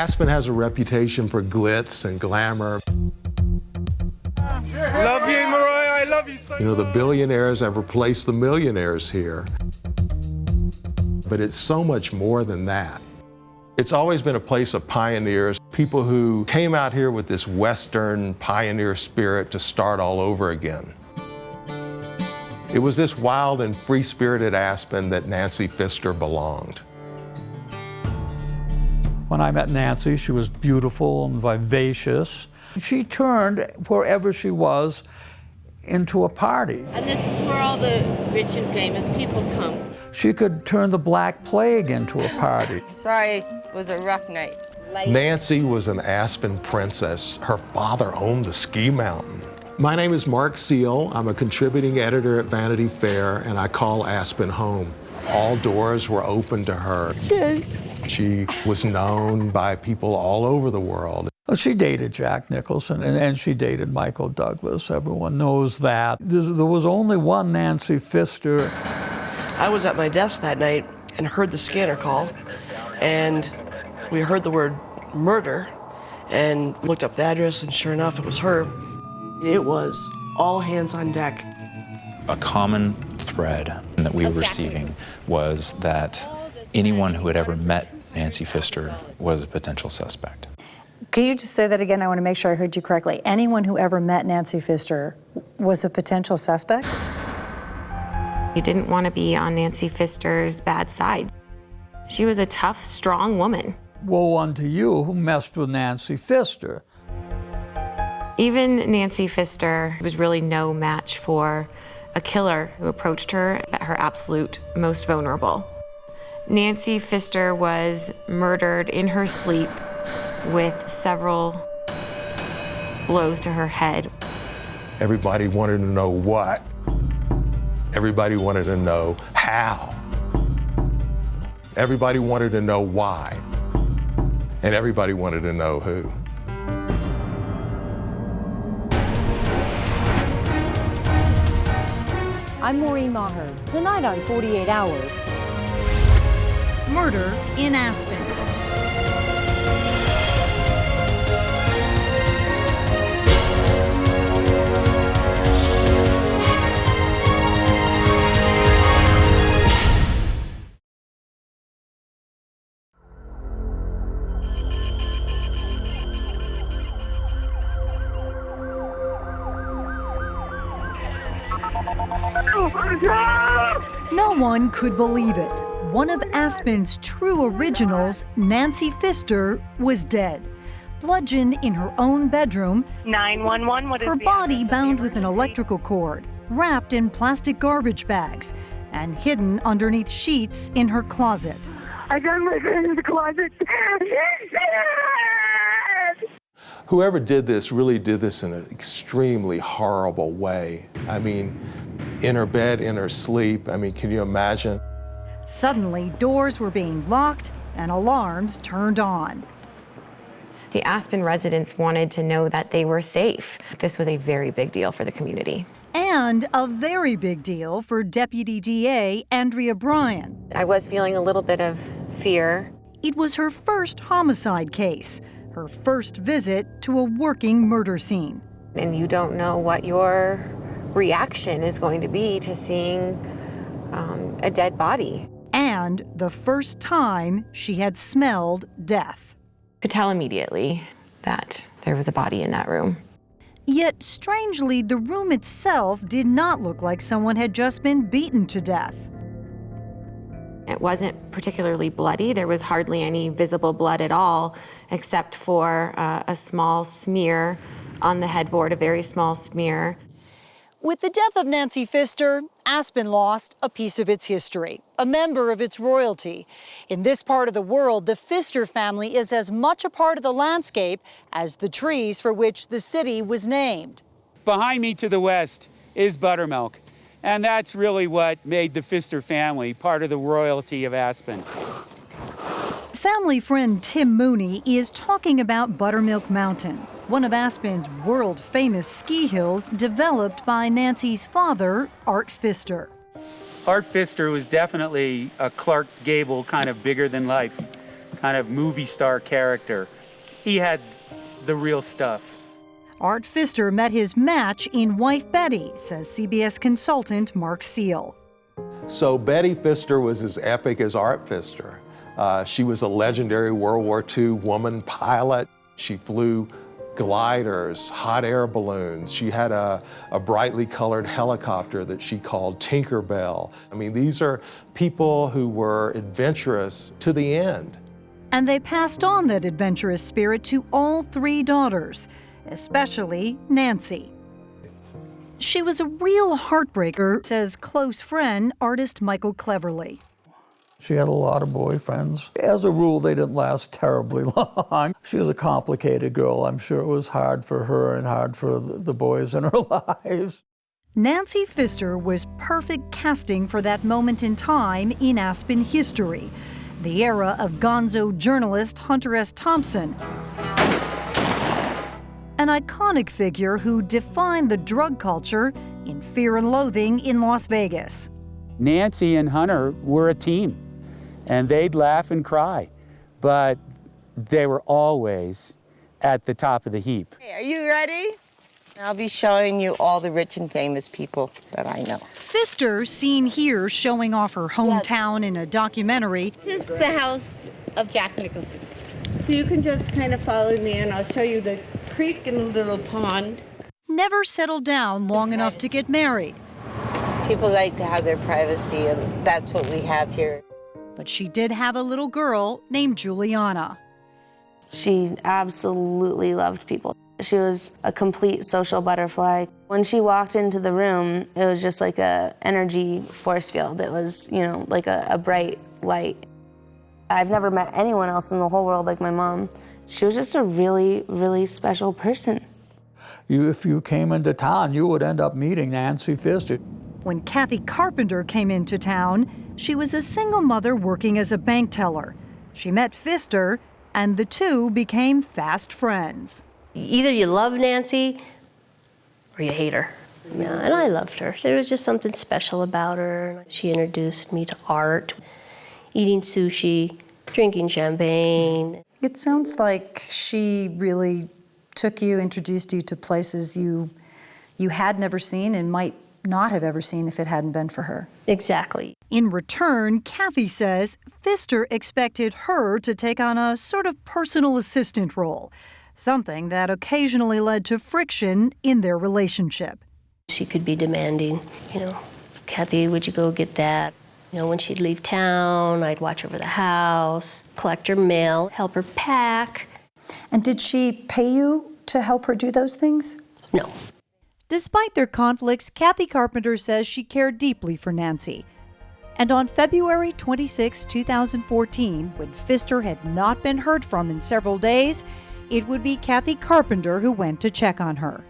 Aspen has a reputation for glitz and glamour. Love you, Mariah, I love you so much. You know, the billionaires have replaced the millionaires here. But it's so much more than that. It's always been a place of pioneers, people who came out here with this Western pioneer spirit to start all over again. It was this wild and free-spirited Aspen that Nancy Pfister belonged. When I met Nancy, she was beautiful and vivacious. She turned wherever she was into a party. And this is where all the rich and famous people come. She could turn the Black Plague into a party. Sorry, it was a rough night. Nancy was an Aspen princess. Her father owned the ski mountain. My name is Mark Seal. I'm a contributing editor at Vanity Fair, and I call Aspen home. All doors were open to her. Yes. She was known by people all over the world. She dated Jack Nicholson, and she dated Michael Douglas. Everyone knows that. There was only one Nancy Pfister. I was at my desk that night and heard the scanner call, and we heard the word murder, and looked up the address, and sure enough, it was her. It was all hands on deck. A common thread that we were receiving was that anyone who had ever met Nancy Pfister was a potential suspect. Can you just say that again? I want to make sure I heard you correctly. Anyone who ever met Nancy Pfister was a potential suspect? You didn't want to be on Nancy Pfister's bad side. She was a tough, strong woman. Woe unto you who messed with Nancy Pfister. Even Nancy Pfister was really no match for a killer who approached her at her absolute most vulnerable. Nancy Pfister was murdered in her sleep with several blows to her head. Everybody wanted to know what. Everybody wanted to know how. Everybody wanted to know why. And everybody wanted to know who. I'm Maureen Maher. Tonight on 48 Hours. Murder in Aspen. No one could believe it. One of Aspen's true originals, Nancy Pfister, was dead. Bludgeoned in her own bedroom, 911, what is her the body address of bound the with an emergency? electrical cord, wrapped in plastic garbage bags, and hidden underneath sheets in her closet. I got my friend in the closet. He's dead! Whoever did this really did this in an extremely horrible way. I mean, in her bed, in her sleep. I mean, can you imagine? Suddenly, doors were being locked and alarms turned on. The Aspen residents wanted to know that they were safe. This was a very big deal for the community. And a very big deal for Deputy DA Andrea Bryan. I was feeling a little bit of fear. It was her first homicide case, her first visit to a working murder scene. And you don't know what your reaction is going to be to seeing a dead body. And the first time she had smelled death. Could tell immediately that there was a body in that room. Yet, strangely, the room itself did not look like someone had just been beaten to death. It wasn't particularly bloody. There was hardly any visible blood at all, except for a small smear on the headboard, a very small smear. With the death of Nancy Pfister, Aspen lost a piece of its history, a member of its royalty. In this part of the world, the Pfister family is as much a part of the landscape as the trees for which the city was named. Behind me to the west is Buttermilk, and that's really what made the Pfister family part of the royalty of Aspen. Family friend Tim Mooney is talking about Buttermilk Mountain, one of Aspen's world-famous ski hills developed by Nancy's father, Art Pfister. Art Pfister was definitely a Clark Gable kind of bigger-than-life kind of movie star character. He had the real stuff. Art Pfister met his match in wife Betty, says CBS consultant Mark Seal. So Betty Pfister was as epic as Art Pfister. She was a legendary World War II woman pilot. She flew gliders, hot air balloons. She had a brightly colored helicopter that she called Tinkerbell. I mean, these are people who were adventurous to the end. And they passed on that adventurous spirit to all three daughters, especially Nancy. She was a real heartbreaker, says close friend, artist Michael Cleverly. She had a lot of boyfriends. As a rule, they didn't last terribly long. She was a complicated girl. I'm sure it was hard for her and hard for the boys in her lives. Nancy Pfister was perfect casting for that moment in time in Aspen history, the era of gonzo journalist Hunter S. Thompson, an iconic figure who defined the drug culture in Fear and Loathing in Las Vegas. Nancy and Hunter were a team, and they'd laugh and cry, but they were always at the top of the heap. Hey, are you ready? I'll be showing you all the rich and famous people that I know. Pfister, seen here showing off her hometown in a documentary. This is the house of Jack Nicholson. So you can just kind of follow me and I'll show you the creek and a little pond. Never settled down long enough to get married. People like to have their privacy, and that's what we have here. But she did have a little girl named Juliana. She absolutely loved people. She was a complete social butterfly. When she walked into the room, it was just like a energy force field. It was, like a bright light. I've never met anyone else in the whole world like my mom. She was just a really, really special person. If you came into town, you would end up meeting Nancy Pfister. When Kathy Carpenter came into town, she was a single mother working as a bank teller. She met Pfister, and the two became fast friends. Either you love Nancy or you hate her. Yeah, and I loved her. There was just something special about her. She introduced me to art, eating sushi, drinking champagne. It sounds like she really took you, introduced you to places you had never seen and might not have ever seen if it hadn't been for her. Exactly. In return, Kathy says Pfister expected her to take on a sort of personal assistant role, something that occasionally led to friction in their relationship. She could be demanding, Kathy, would you go get that? When she'd leave town, I'd watch over the house, collect her mail, help her pack. And did she pay you to help her do those things? No. Despite their conflicts, Kathy Carpenter says she cared deeply for Nancy. And on February 26, 2014, when Pfister had not been heard from in several days, it would be Kathy Carpenter who went to check on her.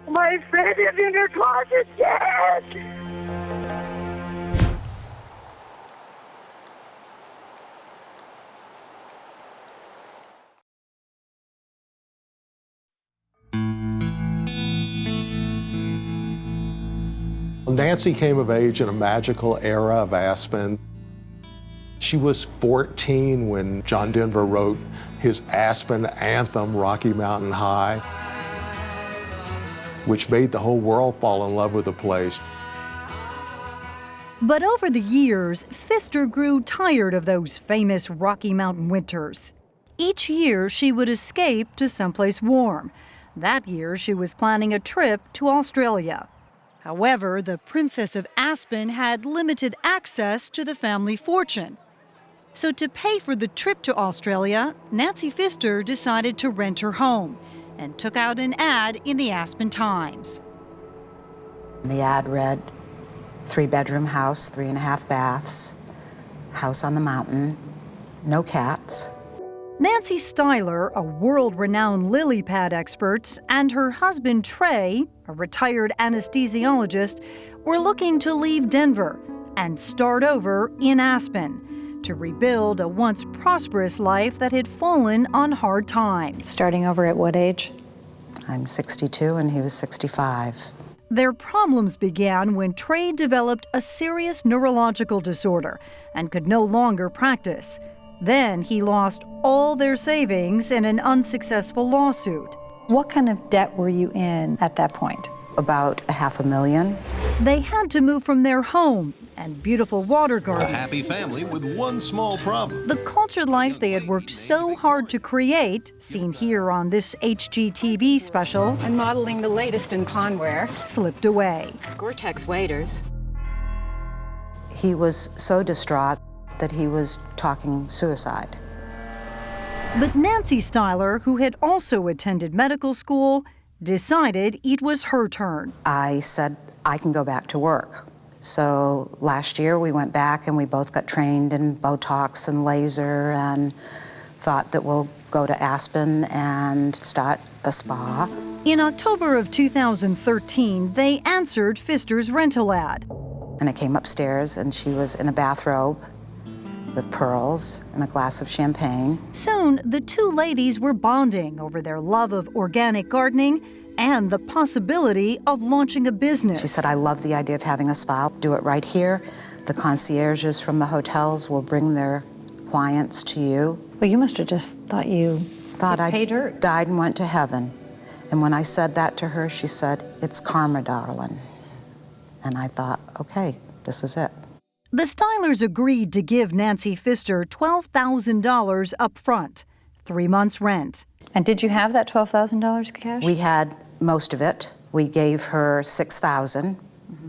My friend is in her closet dead. Nancy came of age in a magical era of Aspen. She was 14 when John Denver wrote his Aspen anthem, Rocky Mountain High, which made the whole world fall in love with the place. But over the years, Pfister grew tired of those famous Rocky Mountain winters. Each year, she would escape to someplace warm. That year, she was planning a trip to Australia. However, the Princess of Aspen had limited access to the family fortune. So to pay for the trip to Australia, Nancy Pfister decided to rent her home and took out an ad in the Aspen Times. The ad read, 3-bedroom house, 3.5 baths, house on the mountain, no cats. Nancy Styler, a world-renowned lily pad expert, and her husband Trey, a retired anesthesiologist, were looking to leave Denver and start over in Aspen to rebuild a once prosperous life that had fallen on hard times. Starting over at what age? I'm 62 and he was 65. Their problems began when Trey developed a serious neurological disorder and could no longer practice. Then he lost all their savings in an unsuccessful lawsuit. What kind of debt were you in at that point? About $500,000. They had to move from their home and beautiful water gardens. A happy family with one small problem. The cultured life they had worked so hard to create, seen here on this HGTV special, and modeling the latest in pawnware, slipped away. Gore-Tex waders. He was so distraught that he was talking suicide. But Nancy Styler, who had also attended medical school, decided it was her turn. I said, I can go back to work. So last year we went back and we both got trained in Botox and laser and thought that we'll go to Aspen and start a spa. In October of 2013, they answered Pfister's rental ad. And I came upstairs and she was in a bathrobe with pearls and a glass of champagne. Soon, the two ladies were bonding over their love of organic gardening and the possibility of launching a business. She said, I love the idea of having a spa. Do it right here. The concierges from the hotels will bring their clients to you. Well, you must have just thought you paid dirt. Died and went to heaven. And when I said that to her, she said, it's karma, darling. And I thought, okay, this is it. The Stylers agreed to give Nancy Pfister $12,000 up front, 3 months' rent. And did you have that $12,000 cash? We had most of it. We gave her $6,000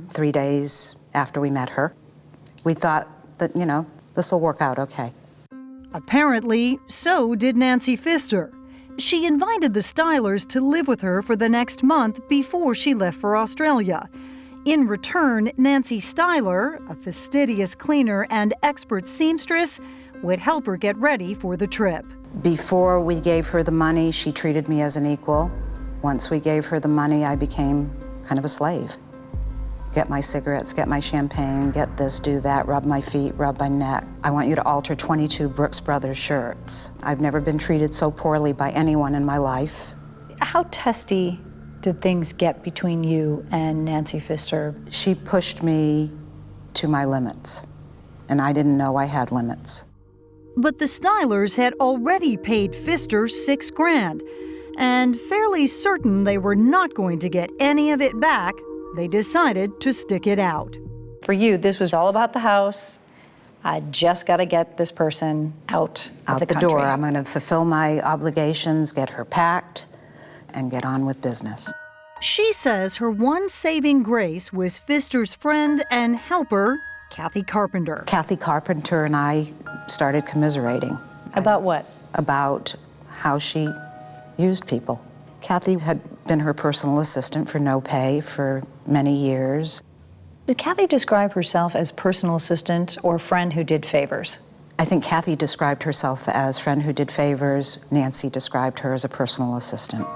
3 days after we met her. We thought that, this will work out okay. Apparently, so did Nancy Pfister. She invited the Stylers to live with her for the next month before she left for Australia. In return, Nancy Styler, a fastidious cleaner and expert seamstress, would help her get ready for the trip. Before we gave her the money, she treated me as an equal. Once we gave her the money, I became kind of a slave. Get my cigarettes, get my champagne, get this, do that, rub my feet, rub my neck. I want you to alter 22 Brooks Brothers shirts. I've never been treated so poorly by anyone in my life. How testy did things get between you and Nancy Pfister? She pushed me to my limits, and I didn't know I had limits. But the Stylers had already paid Pfister $6,000, and fairly certain they were not going to get any of it back, they decided to stick it out. For you, this was all about the house. I just got to get this person out of the country. Door. I'm going to fulfill my obligations, get her packed, and get on with business. She says her one saving grace was Pfister's friend and helper, Kathy Carpenter. Kathy Carpenter and I started commiserating. About what? About how she used people. Kathy had been her personal assistant for no pay for many years. Did Kathy describe herself as personal assistant or friend who did favors? I think Kathy described herself as friend who did favors. Nancy described her as a personal assistant.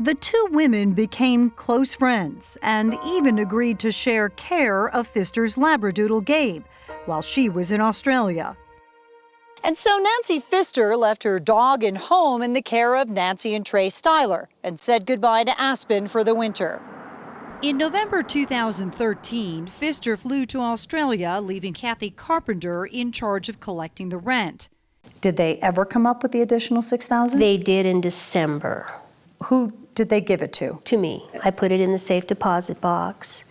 The two women became close friends and even agreed to share care of Pfister's Labradoodle Gabe while she was in Australia. And so Nancy Pfister left her dog and home in the care of Nancy and Trey Styler and said goodbye to Aspen for the winter. In November 2013, Pfister flew to Australia, leaving Kathy Carpenter in charge of collecting the rent. Did they ever come up with the additional $6,000? They did in December. Who did they give it to? To me. I put it in the safe deposit box,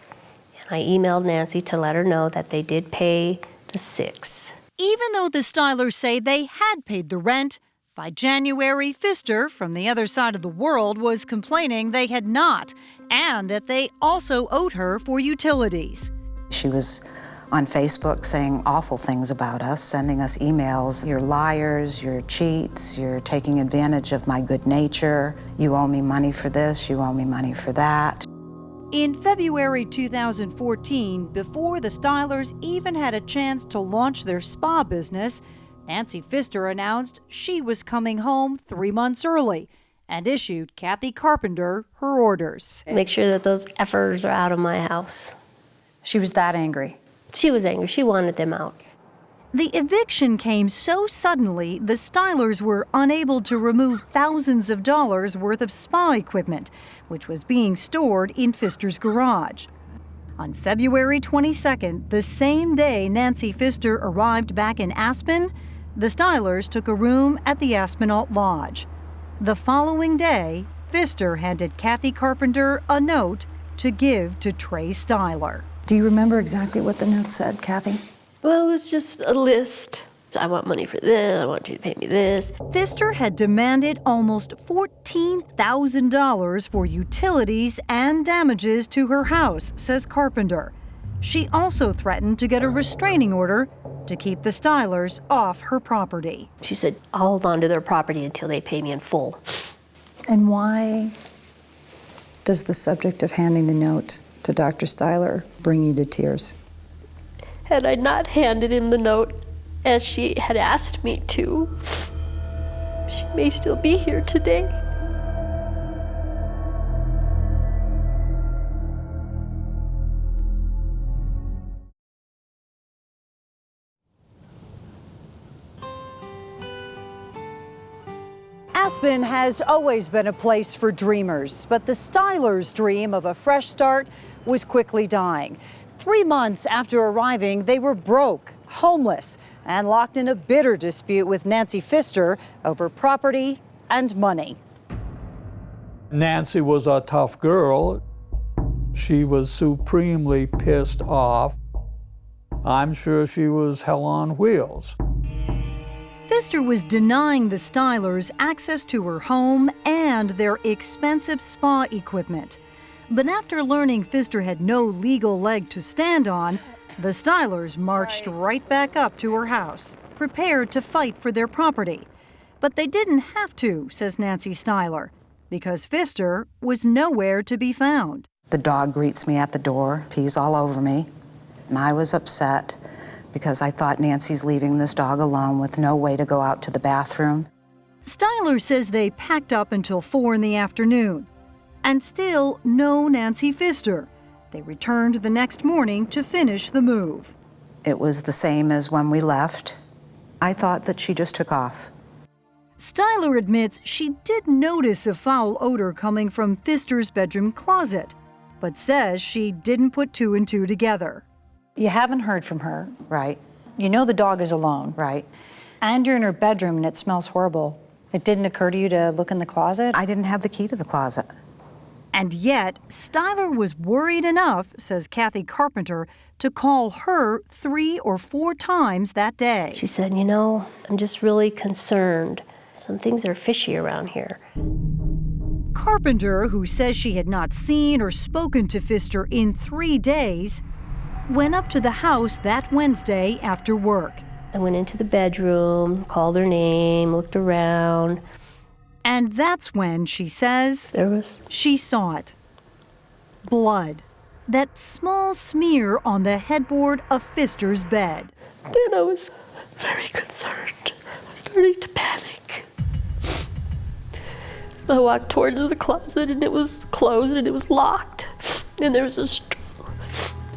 and I emailed Nancy to let her know that they did pay the $6,000. Even though the Stylers say they had paid the rent, by January, Pfister, from the other side of the world, was complaining they had not, and that they also owed her for utilities. She was on Facebook saying awful things about us, sending us emails. You're liars, you're cheats, you're taking advantage of my good nature. You owe me money for this, you owe me money for that. In February 2014, before the Stylers even had a chance to launch their spa business, Nancy Pfister announced she was coming home 3 months early and issued Kathy Carpenter her orders. Make sure that those effers are out of my house. She was that angry. She was angry. She wanted them out. The eviction came so suddenly, the Stylers were unable to remove thousands of dollars worth of spa equipment, which was being stored in Pfister's garage. On February 22nd, the same day Nancy Pfister arrived back in Aspen, the Stylers took a room at the Aspen Lodge. The following day, Pfister handed Kathy Carpenter a note to give to Trey Styler. Do you remember exactly what the note said, Kathy? Well, it was just a list. I want money for this, I want you to pay me this. Pfister had demanded almost $14,000 for utilities and damages to her house, says Carpenter. She also threatened to get a restraining order to keep the Stylers off her property. She said, I'll hold on to their property until they pay me in full. And why does the subject of handing the note to Dr. Styler bring you to tears? Had I not handed him the note as she had asked me to, she may still be here today. Aspen has always been a place for dreamers, but the Stylers' dream of a fresh start was quickly dying. 3 months after arriving, they were broke, homeless, and locked in a bitter dispute with Nancy Pfister over property and money. Nancy was a tough girl. She was supremely pissed off. I'm sure she was hell on wheels. Pfister was denying the Stylers access to her home and their expensive spa equipment. But after learning Pfister had no legal leg to stand on, the Stylers marched right back up to her house, prepared to fight for their property. But they didn't have to, says Nancy Styler, because Pfister was nowhere to be found. The dog greets me at the door, pees all over me, and I was upset because I thought Nancy's leaving this dog alone with no way to go out to the bathroom. Styler says they packed up until 4 in the afternoon, and still no Nancy Pfister. They returned the next morning to finish the move. It was the same as when we left. I thought that she just took off. Styler admits she did notice a foul odor coming from Pfister's bedroom closet, but says she didn't put 2 and 2 together. You haven't heard from her. Right. You know the dog is alone. Right. And you're in her bedroom and it smells horrible. It didn't occur to you to look in the closet? I didn't have the key to the closet. And yet, Styler was worried enough, says Kathy Carpenter, to call her 3 or 4 times that day. She said, you know, I'm just really concerned. Some things are fishy around here. Carpenter, who says she had not seen or spoken to Pfister in 3 days, went up to the house that Wednesday after work. I went into the bedroom, called her name, looked around. And that's when, she says, she saw it. Blood. That small smear on the headboard of Pfister's bed. Then I was very concerned, starting to panic. I walked towards the closet and it was closed and it was locked. And there was a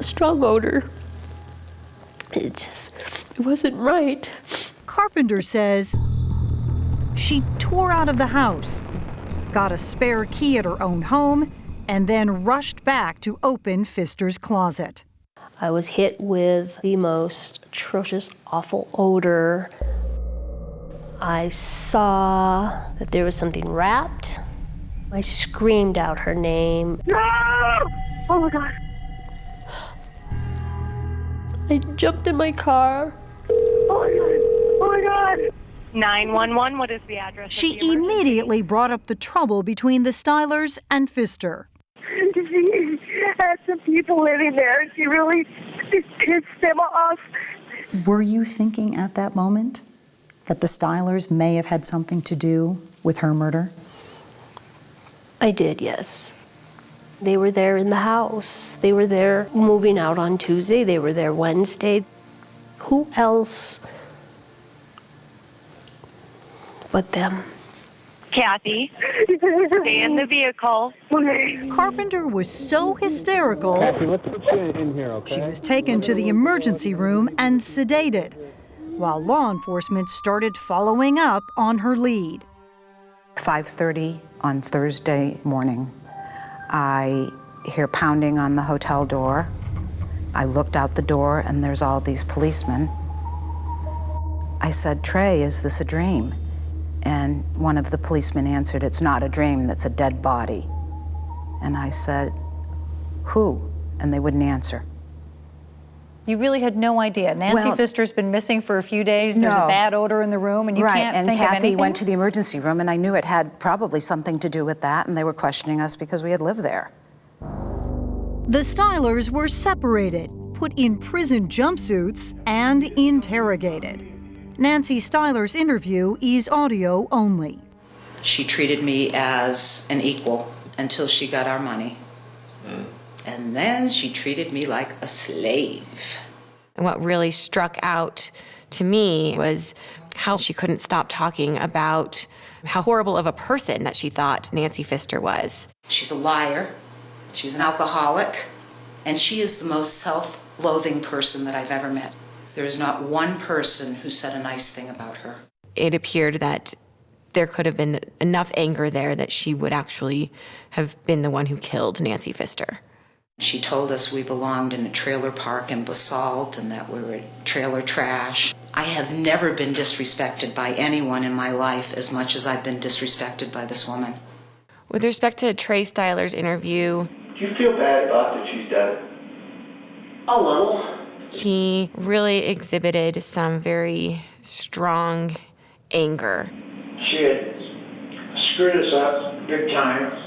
strong odor. It wasn't right. Carpenter says she tore out of the house, got a spare key at her own home, and then rushed back to open Pfister's closet. I was hit with the most atrocious, awful odor. I saw that there was something wrapped. I screamed out her name. No! Oh my God. I jumped in my car. Oh my God. Oh my God. 911, what is the address? She immediately brought up the trouble between the Stylers and Pfister. She had some people living there, and she really pissed them off. Were you thinking at that moment that the Stylers may have had something to do with her murder? I did, yes. They were there in the house. They were there moving out on Tuesday. They were there Wednesday. Who else but them? Kathy, stay in the vehicle. Carpenter was so hysterical, Kathy, let's put you in here, okay? she was taken to the emergency room and sedated, while law enforcement started following up on her lead. 5:30 on Thursday morning, I hear pounding on the hotel door. I looked out the door and there's all these policemen. I I said, Trey, is this a dream? And one of the policemen answered, it's not a dream, that's a dead body. And I said, who? And they wouldn't answer. You really had no idea. Nancy Pfister's been missing for a few days. There's a bad odor in the room, and you can't think of anything? Right, and Kathy went to the emergency room, and I knew it had probably something to do with that, and they were questioning us because we had lived there. The Stylers were separated, put in prison jumpsuits, and interrogated. Nancy Styler's interview is audio only. She treated me as an equal until she got our money. And then she treated me like a slave. And what really struck out to me was how she couldn't stop talking about how horrible of a person that she thought Nancy Pfister was. She's a liar, she's an alcoholic, and she is the most self-loathing person that I've ever met. There is not one person who said a nice thing about her. It appeared that there could have been enough anger there that she would actually have been the one who killed Nancy Pfister. She told us we belonged in a trailer park in Basalt and that we were trailer trash. I have never been disrespected by anyone in my life as much as I've been disrespected by this woman. With respect to Trey Styler's interview, do you feel bad about that she's dead? A little. He really exhibited some very strong anger. She had screwed us up big time.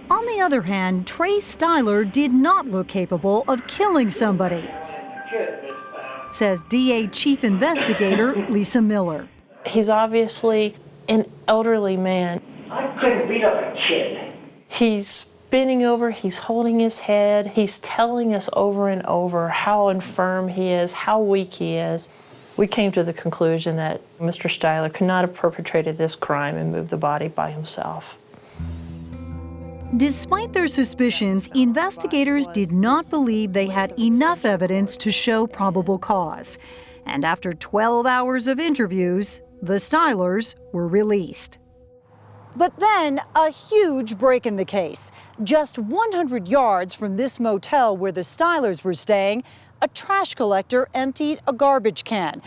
On the other hand, Trey Styler did not look capable of killing somebody, says DA Chief Investigator Lisa Miller. He's obviously an elderly man. I couldn't beat up a kid. He's bending over, he's holding his head, he's telling us over and over how infirm he is, how weak he is. We came to the conclusion that Mr. Styler could not have perpetrated this crime and moved the body by himself. Despite their suspicions, investigators did not believe they had enough evidence to show probable cause. And after 12 hours of interviews, the Stylers were released. But then, a huge break in the case. Just 100 yards from this motel where the Stylers were staying, a trash collector emptied a garbage can.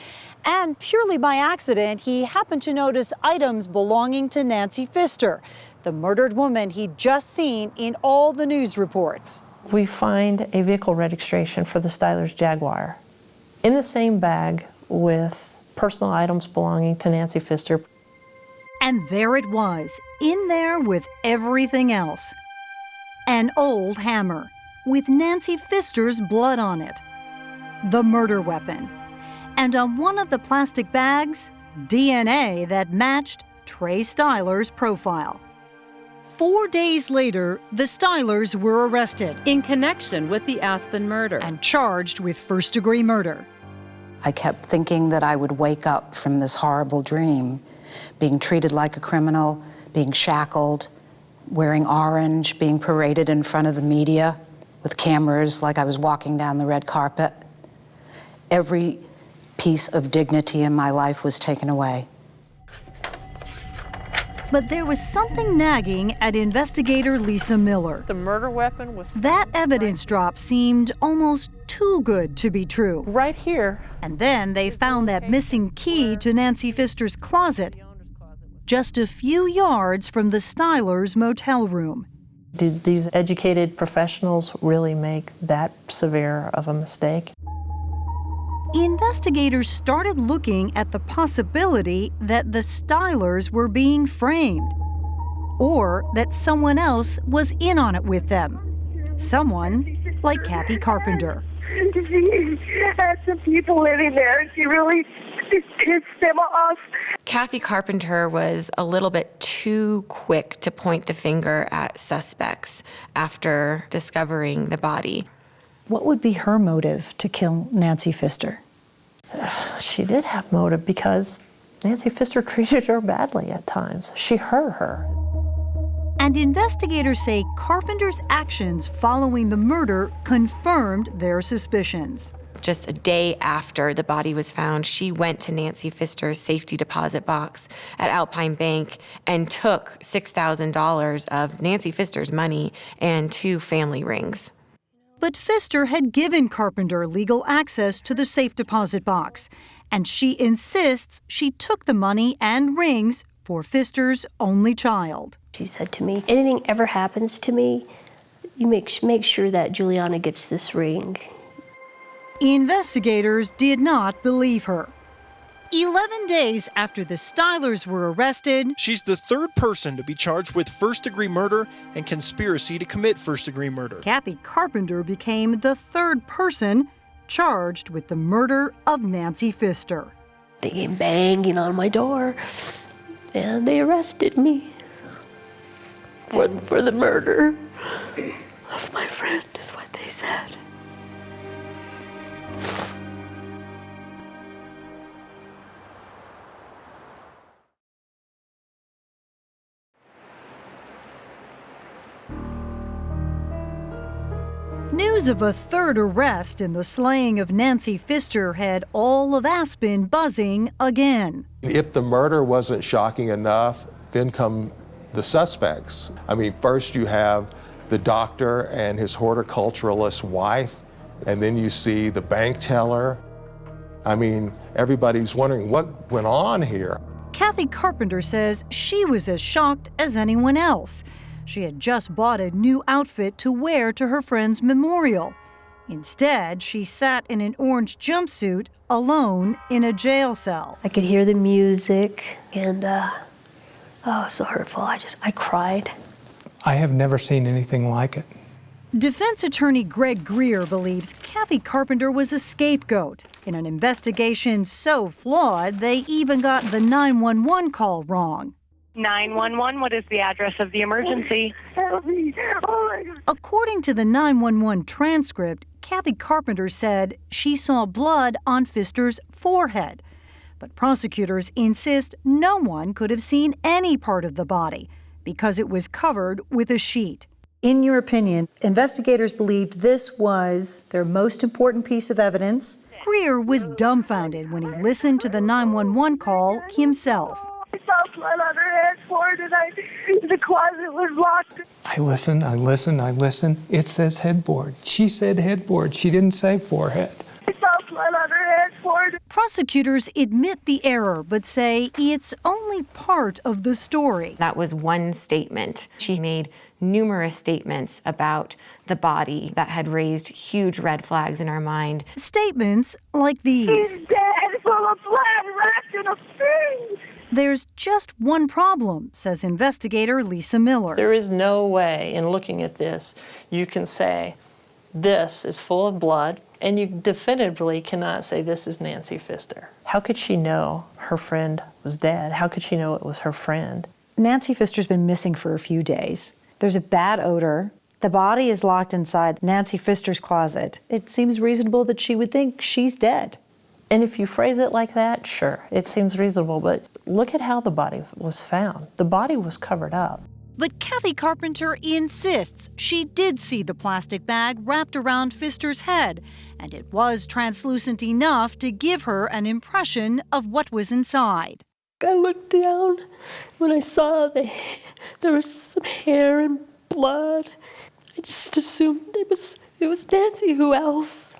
And purely by accident, he happened to notice items belonging to Nancy Pfister, the murdered woman he'd just seen in all the news reports. We find a vehicle registration for the Stylers Jaguar in the same bag with personal items belonging to Nancy Pfister. And there it was, in there with everything else. An old hammer with Nancy Pfister's blood on it. The murder weapon. And on one of the plastic bags, DNA that matched Trey Styler's profile. 4 days later, the Stylers were arrested in connection with the Aspen murder and charged with first-degree murder. I kept thinking that I would wake up from this horrible dream, being treated like a criminal, being shackled, wearing orange, being paraded in front of the media with cameras like I was walking down the red carpet. Every piece of dignity in my life was taken away. But there was something nagging at investigator Lisa Miller. The murder weapon was... That evidence drop seemed almost too good to be true. Right here. And then they found that missing key to Nancy Pfister's closet, just a few yards from the Stylers' motel room. Did these educated professionals really make that severe of a mistake? Investigators started looking at the possibility that the Stylers were being framed, or that someone else was in on it with them. Someone like Kathy Carpenter. She had some people living there, and she really pissed them off. Kathy Carpenter was a little bit too quick to point the finger at suspects after discovering the body. What would be her motive to kill Nancy Pfister? She did have motive because Nancy Pfister treated her badly at times. She hurt her. And investigators say Carpenter's actions following the murder confirmed their suspicions. Just a day after the body was found, she went to Nancy Pfister's safety deposit box at Alpine Bank and took $6,000 of Nancy Pfister's money and 2 family rings. But Pfister had given Carpenter legal access to the safe deposit box, And she insists she took the money and rings for Pfister's only child. She said to me, anything ever happens to me, you make sure that Juliana gets this ring. Investigators did not believe her. 11 days after the Stylers were arrested, she's the third person to be charged with first-degree murder and conspiracy to commit first-degree murder. Kathy Carpenter became the third person charged with the murder of Nancy Pfister. They came banging on my door, and they arrested me for the murder of my friend, is what they said. News of a third arrest in the slaying of Nancy Pfister had all of Aspen buzzing again. If the murder wasn't shocking enough, then come the suspects. I mean, first you have the doctor and his horticulturalist wife, and then you see the bank teller. I mean, everybody's wondering what went on here. Kathy Carpenter says she was as shocked as anyone else. She had just bought a new outfit to wear to her friend's memorial. Instead, she sat in an orange jumpsuit alone in a jail cell. I could hear the music, and oh, so hurtful. I cried. I have never seen anything like it. Defense attorney Greg Greer believes Kathy Carpenter was a scapegoat in an investigation so flawed they even got the 911 call wrong. 911, what is the address of the emergency? Help me. Oh my God. According to the 911 transcript, Kathy Carpenter said she saw blood on Pfister's forehead. But prosecutors insist no one could have seen any part of the body because it was covered with a sheet. In your opinion, investigators believed this was their most important piece of evidence. Greer was dumbfounded when he listened to the 911 call himself. I saw blood on her headboard and the closet was locked. I listen. It says headboard. She said headboard. She didn't say forehead. I saw blood on her headboard. Prosecutors admit the error, but say it's only part of the story. That was one statement. She made numerous statements about the body that had raised huge red flags in our mind. Statements like these. She's dead, full of blood, wrapped in a thing. There's just one problem, says investigator Lisa Miller. There is no way in looking at this you can say this is full of blood, and you definitively cannot say this is Nancy Pfister. How could she know her friend was dead? How could she know it was her friend? Nancy Pfister's been missing for a few days. There's a bad odor. The body is locked inside Nancy Pfister's closet. It seems reasonable that she would think she's dead. And if you phrase it like that, sure, it seems reasonable, but look at how the body was found. The body was covered up. But Kathy Carpenter insists she did see the plastic bag wrapped around Pfister's head, and it was translucent enough to give her an impression of what was inside. I looked down when I saw there was some hair and blood. I just assumed it was Nancy. Who else?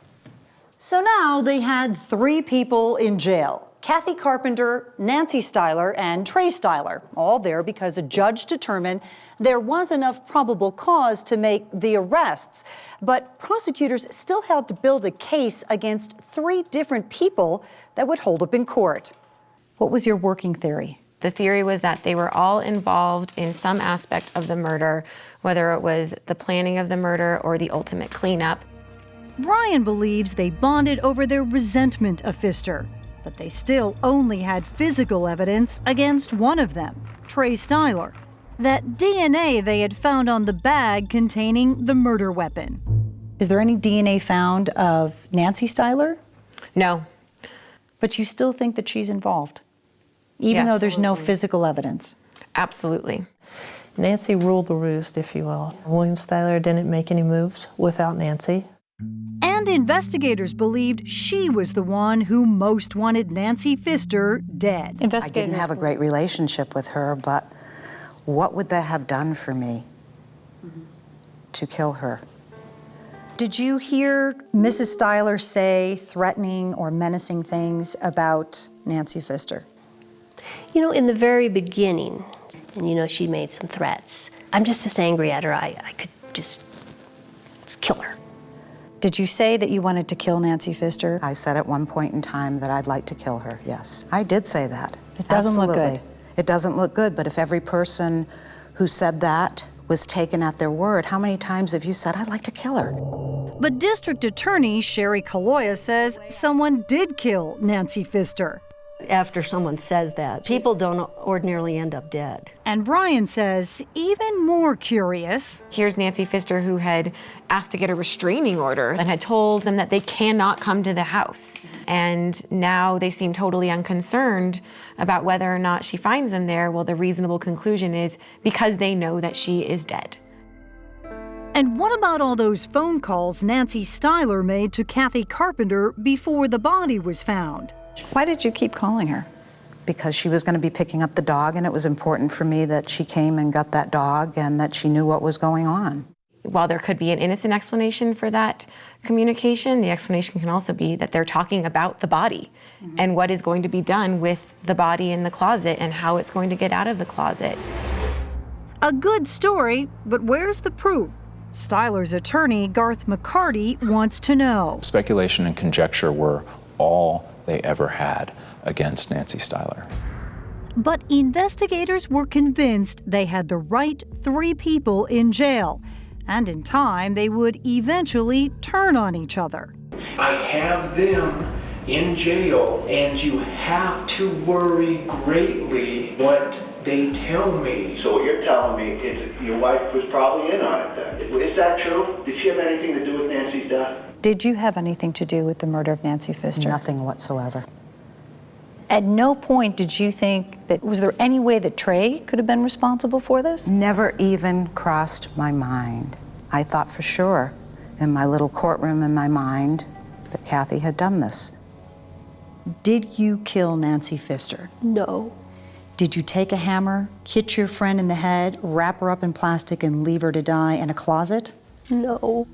So now they had 3 people in jail. Kathy Carpenter, Nancy Styler, and Trey Styler, all there because a judge determined there was enough probable cause to make the arrests. But prosecutors still had to build a case against 3 different people that would hold up in court. What was your working theory? The theory was that they were all involved in some aspect of the murder, whether it was the planning of the murder or the ultimate cleanup. Brian believes they bonded over their resentment of Pfister, but they still only had physical evidence against one of them, Trey Styler, that DNA they had found on the bag containing the murder weapon. Is there any DNA found of Nancy Styler? No. But you still think that she's involved, even though there's no physical evidence? Absolutely. Nancy ruled the roost, if you will. William Styler didn't make any moves without Nancy. And investigators believed she was the one who most wanted Nancy Pfister dead. I didn't have a great relationship with her, but what would that have done for me to kill her? Did you hear Mrs. Steiler say threatening or menacing things about Nancy Pfister? You know, in the very beginning, and you know, she made some threats. I'm just as angry at her, I could just kill her. Did you say that you wanted to kill Nancy Pfister? I said at one point in time that I'd like to kill her, yes. I did say that. It doesn't look good. It doesn't look good, but if every person who said that was taken at their word, how many times have you said, I'd like to kill her? But District Attorney Sherry Kaloya says someone did kill Nancy Pfister. After someone says that, people don't ordinarily end up dead. And Brian says, even more curious. Here's Nancy Pfister, who had asked to get a restraining order and had told them that they cannot come to the house. And now they seem totally unconcerned about whether or not she finds them there. Well, the reasonable conclusion is because they know that she is dead. And what about all those phone calls Nancy Steiler made to Kathy Carpenter before the body was found? Why did you keep calling her? Because she was going to be picking up the dog, and it was important for me that she came and got that dog and that she knew what was going on. While there could be an innocent explanation for that communication, the explanation can also be that they're talking about the body and what is going to be done with the body in the closet and how it's going to get out of the closet. A good story, but where's the proof? Steiler's attorney, Garth McCarty, wants to know. Speculation and conjecture were all they ever had against Nancy Steiler. But investigators were convinced they had the right 3 people in jail, and in time they would eventually turn on each other. I have them in jail, and you have to worry greatly what they tell me. So what you're telling me is your wife was probably in on it then. Is that true? Did she have anything to do with Nancy's death? Did you have anything to do with the murder of Nancy Pfister? Nothing whatsoever. At no point did you think that, was there any way that Trey could have been responsible for this? Never even crossed my mind. I thought for sure in my little courtroom in my mind that Kathy had done this. Did you kill Nancy Pfister? No. Did you take a hammer, hit your friend in the head, wrap her up in plastic, and leave her to die in a closet? No.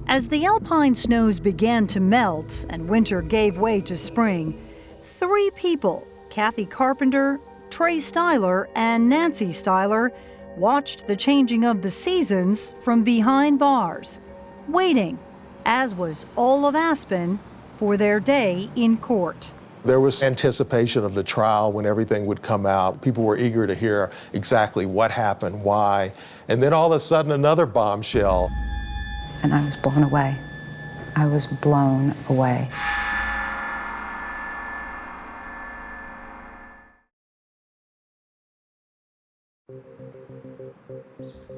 As the alpine snows began to melt and winter gave way to spring, 3 people, Kathy Carpenter, Trey Steiler, and Nancy Steiler, watched the changing of the seasons from behind bars, waiting, as was all of Aspen, for their day in court. There was anticipation of the trial when everything would come out. People were eager to hear exactly what happened, why, and then all of a sudden another bombshell. And I was blown away. I was blown away.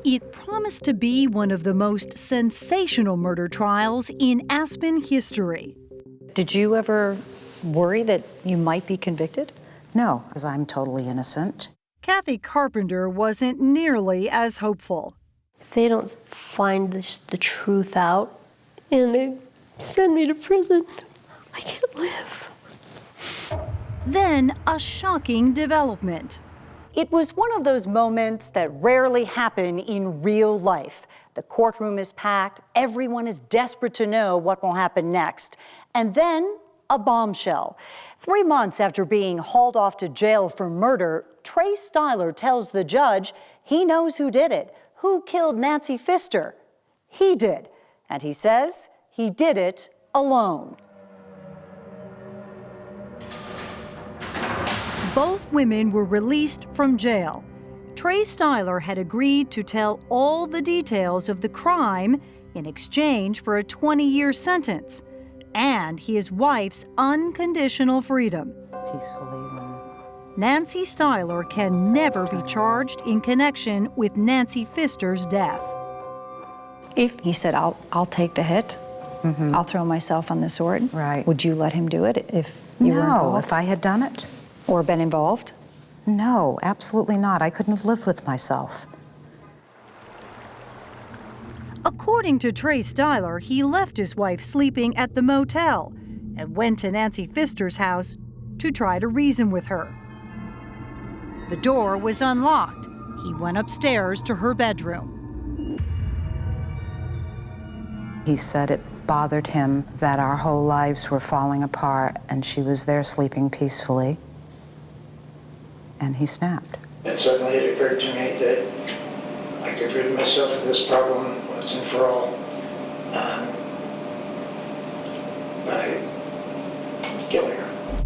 It promised to be one of the most sensational murder trials in Aspen history. Did you ever worry that you might be convicted? No, because I'm totally innocent. Kathy Carpenter wasn't nearly as hopeful. If they don't find the truth out and they send me to prison, I can't live. Then a shocking development. It was one of those moments that rarely happen in real life. The courtroom is packed, everyone is desperate to know what will happen next. And then a bombshell. 3 months after being hauled off to jail for murder, Trey Steiler tells the judge he knows who did it. Who killed Nancy Pfister? He did. And he says he did it alone. Both women were released from jail. Trey Steiler had agreed to tell all the details of the crime in exchange for a 20-year sentence and his wife's unconditional freedom. Peacefully. Nancy Steiler can never be charged in connection with Nancy Pfister's death. If he said, I'll take the hit, I'll throw myself on the sword, right. Would you let him do it if you were involved? No, if I had done it. Or been involved? No, absolutely not. I couldn't have lived with myself. According to Trey Steiler, he left his wife sleeping at the motel and went to Nancy Pfister's house to try to reason with her. The door was unlocked. He went upstairs to her bedroom. He said it bothered him that our whole lives were falling apart and she was there sleeping peacefully. And he snapped. And suddenly it occurred to me that I could rid myself of this problem once and for all by killing her.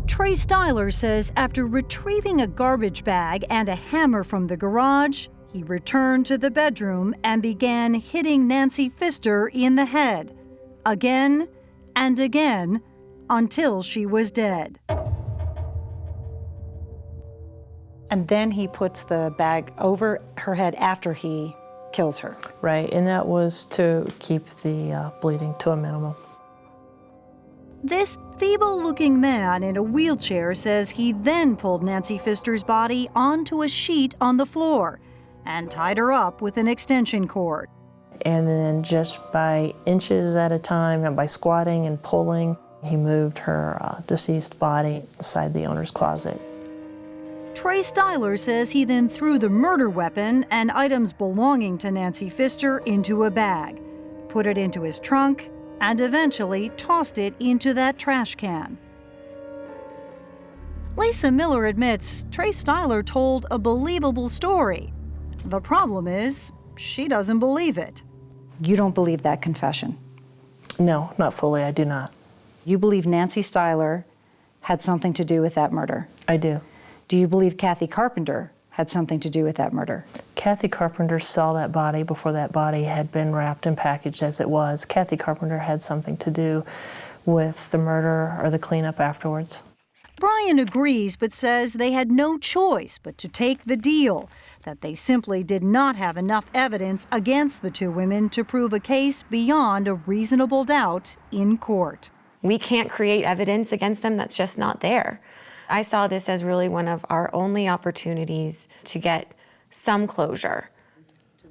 Trey Styler says after retrieving a garbage bag and a hammer from the garage, he returned to the bedroom and began hitting Nancy Pfister in the head, again and again, until she was dead. And then he puts the bag over her head after he kills her. Right, and that was to keep the bleeding to a minimum. This feeble-looking man in a wheelchair says he then pulled Nancy Pfister's body onto a sheet on the floor and tied her up with an extension cord. And then just by inches at a time and by squatting and pulling, he moved her deceased body inside the owner's closet. Trey Styler says he then threw the murder weapon and items belonging to Nancy Pfister into a bag, put it into his trunk, and eventually tossed it into that trash can. Lisa Miller admits Trey Styler told a believable story. The problem is, she doesn't believe it. You don't believe that confession? No, not fully, I do not. You believe Nancy Styler had something to do with that murder? I do. Do you believe Kathy Carpenter had something to do with that murder? Kathy Carpenter saw that body before that body had been wrapped and packaged as it was. Kathy Carpenter had something to do with the murder or the cleanup afterwards. Brian agrees, but says they had no choice but to take the deal, that they simply did not have enough evidence against the two women to prove a case beyond a reasonable doubt in court. We can't create evidence against them that's just not there. I saw this as really one of our only opportunities to get some closure.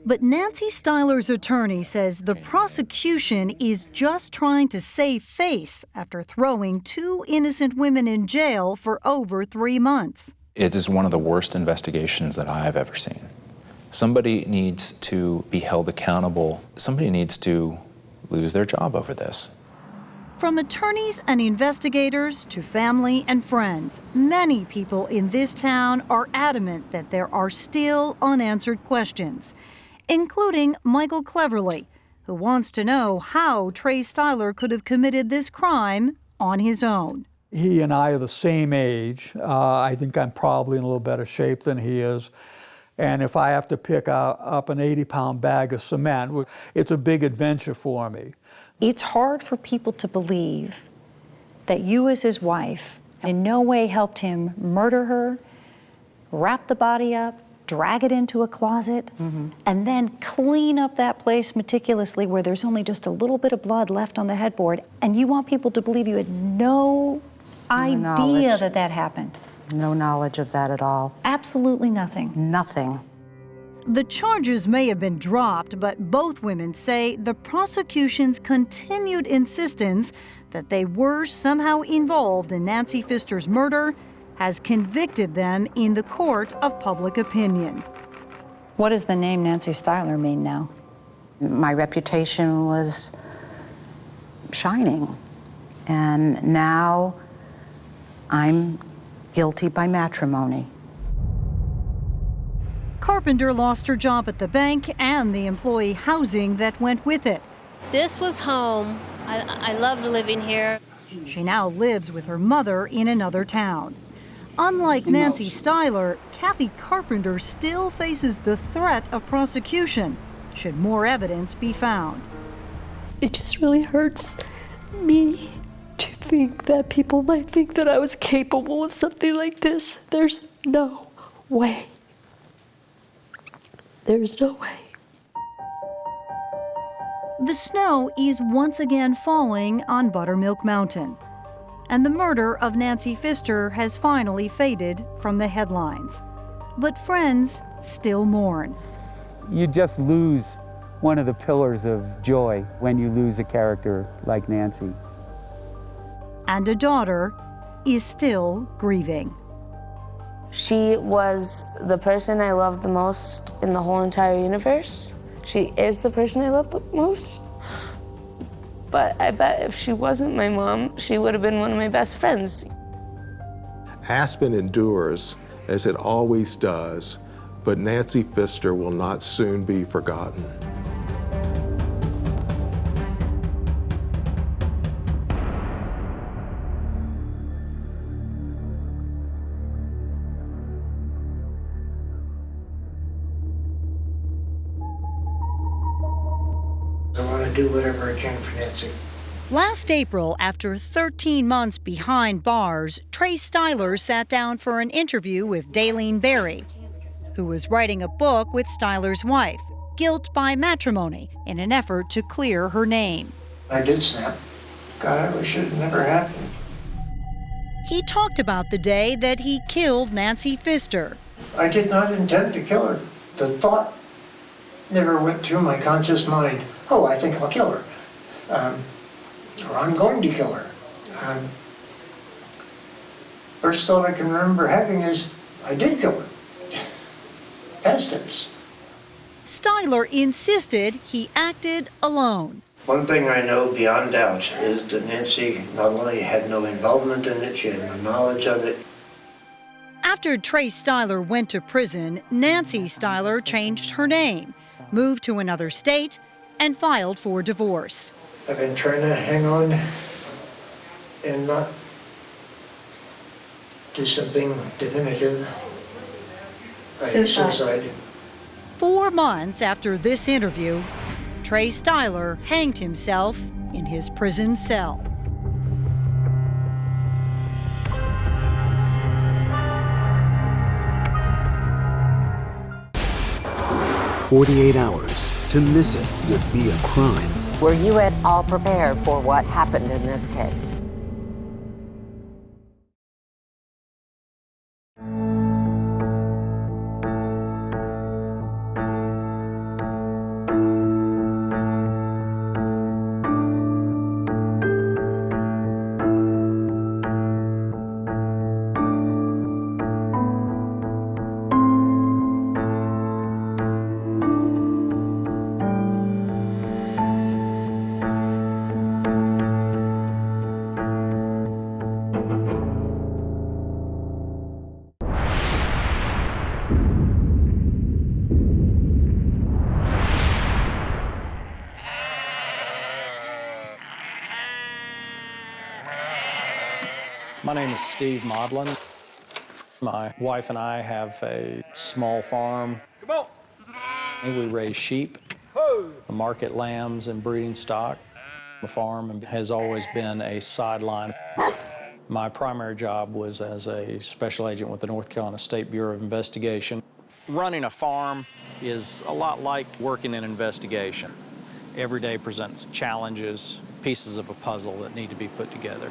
But Nancy Styler's attorney says the prosecution is just trying to save face after throwing two innocent women in jail for over 3 months. It is one of the worst investigations that I've ever seen. Somebody needs to be held accountable. Somebody needs to lose their job over this. From attorneys and investigators to family and friends, many people in this town are adamant that there are still unanswered questions, including Michael Cleverly, who wants to know how Trey Styler could have committed this crime on his own. He and I are the same age. I think I'm probably in a little better shape than he is. And if I have to pick up an 80-pound bag of cement, it's a big adventure for me. It's hard for people to believe that you as his wife in no way helped him murder her, wrap the body up, drag it into a closet, and then clean up that place meticulously where there's only just a little bit of blood left on the headboard, and you want people to believe you had no idea that that happened. No knowledge of that at all. Absolutely nothing. Nothing. The charges may have been dropped, but both women say the prosecution's continued insistence that they were somehow involved in Nancy Pfister's murder has convicted them in the court of public opinion. What does the name Nancy Styler mean now? My reputation was shining, and now I'm guilty by matrimony. Carpenter lost her job at the bank and the employee housing that went with it. This was home. I loved living here. She now lives with her mother in another town. Unlike Nancy Styler, Kathy Carpenter still faces the threat of prosecution should more evidence be found. It just really hurts me to think that people might think that I was capable of something like this. There's no way. There's no way. The snow is once again falling on Buttermilk Mountain, and the murder of Nancy Pfister has finally faded from the headlines. But friends still mourn. You just lose one of the pillars of joy when you lose a character like Nancy. And a daughter is still grieving. She was the person I loved the most in the whole entire universe. She is the person I love the most. but I bet if she wasn't my mom, she would have been one of my best friends. Aspen endures, as it always does, but Nancy Pfister will not soon be forgotten. I want to do whatever I can for Nancy. Last April, after 13 months behind bars, Trey Styler sat down for an interview with Daylene Berry, who was writing a book with Styler's wife, Guilt by Matrimony, in an effort to clear her name. I did snap. God, I wish it had never happened. He talked about the day that he killed Nancy Pfister. I did not intend to kill her. The thought never went through my conscious mind, oh, I think I'll kill her. Or I'm going to kill her. First thought I can remember having is, I did kill her. Past tense. Styler insisted he acted alone. One thing I know beyond doubt is that Nancy not only had no involvement in it, she had no knowledge of it. After Trey Styler went to prison, Nancy Styler changed her name, moved to another state, and filed for divorce. I've been trying to hang on and not do something definitive. Suicide. 4 months after this interview, Trey Styler hanged himself in his prison cell. "48 hours to miss it would be a crime." Were you at all prepared for what happened in this case? My name is Steve Modlin. My wife and I have a small farm. We raise sheep, market lambs and breeding stock. The farm has always been a sideline. My primary job was as a special agent with the North Carolina State Bureau of Investigation. Running a farm is a lot like working an investigation. Every day presents challenges, pieces of a puzzle that need to be put together.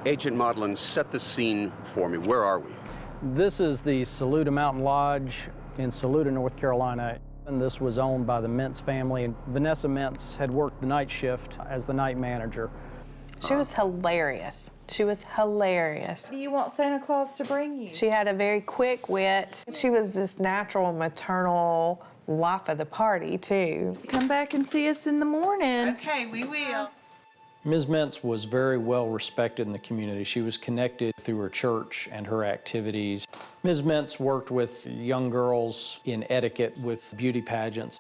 Agent Modlin, set the scene for me. Where are we? This is the Saluda Mountain Lodge in Saluda, North Carolina. And this was owned by the Mintz family. And Vanessa Mintz had worked the night shift as the night manager. She was hilarious. She was hilarious. Do you want Santa Claus to bring you? She had a very quick wit. She was this natural maternal life of the party, too. Come back and see us in the morning. Okay, we will. Ms. Mintz was very well respected in the community. She was connected through her church and her activities. Ms. Mintz worked with young girls in etiquette with beauty pageants.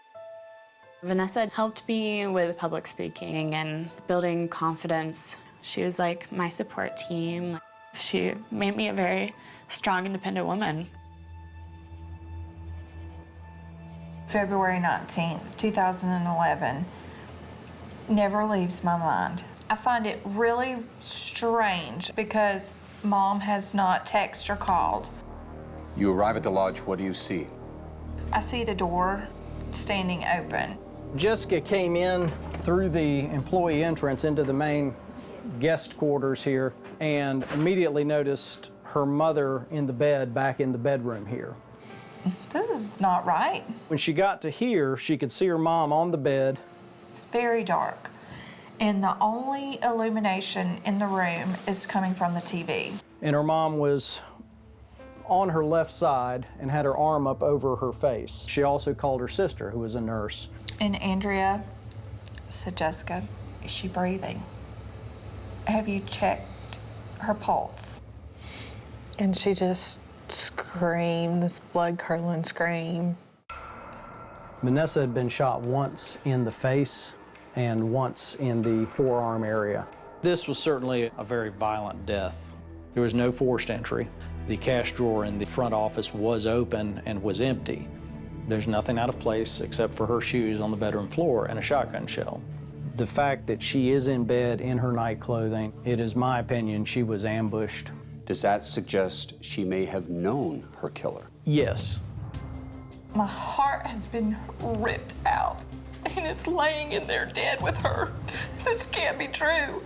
Vanessa helped me with public speaking and building confidence. She was like my support team. She made me a very strong, independent woman. February 19th, 2011, never leaves my mind. I find it really strange because Mom has not texted or called. You arrive at the lodge, what do you see? I see the door standing open. Jessica came in through the employee entrance into the main guest quarters here and immediately noticed her mother in the bed back in the bedroom here. This is not right. When she got to here, she could see her mom on the bed. It's very dark, and the only illumination in the room is coming from the TV. And her mom was on her left side and had her arm up over her face. She also called her sister, who was a nurse. And Andrea said, Jessica, is she breathing? Have you checked her pulse? And she just screamed, this blood-curdling scream. Vanessa had been shot once in the face and once in the forearm area. This was certainly a very violent death. There was no forced entry. The cash drawer in the front office was open and was empty. There's nothing out of place except for her shoes on the bedroom floor and a shotgun shell. The fact that she is in bed in her night clothing, it is my opinion she was ambushed. Does that suggest she may have known her killer? Yes. My heart has been ripped out, and it's laying in there dead with her. This can't be true.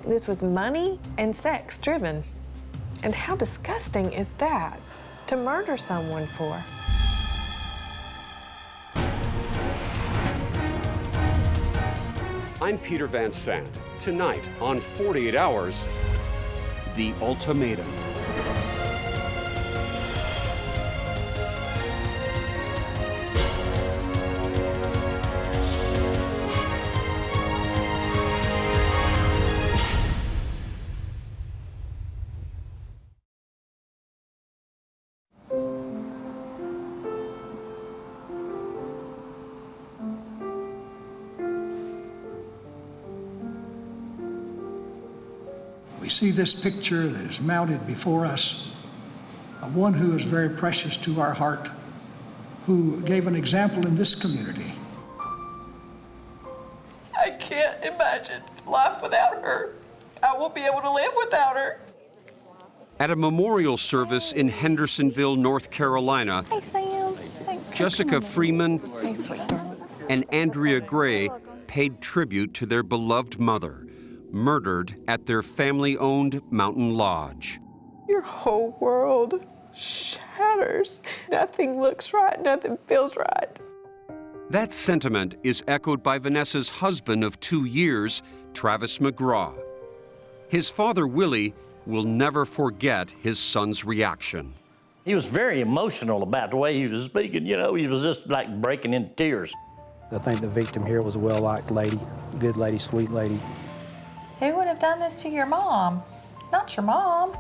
This was money and sex driven. And how disgusting is that to murder someone for? I'm Peter Van Sant. Tonight on 48 Hours, The Ultimatum. We see this picture that is mounted before us of one who is very precious to our heart, who gave an example in this community. I can't imagine life without her. I won't be able to live without her. At a memorial service in Hendersonville, North Carolina, Hey, Sam. Thanks for Jessica coming. Freeman Hey, sweetheart. and Andrea Gray paid tribute to their beloved mother, murdered at their family-owned mountain lodge. Your whole world shatters. Nothing looks right, nothing feels right. That sentiment is echoed by Vanessa's husband of 2 years, Travis McGraw. His father, Willie, will never forget his son's reaction. He was very emotional about the way he was speaking. You know, he was just like breaking into tears. I think the victim here was a well-liked lady, good lady, sweet lady. Who would have done this to your mom? Not your mom.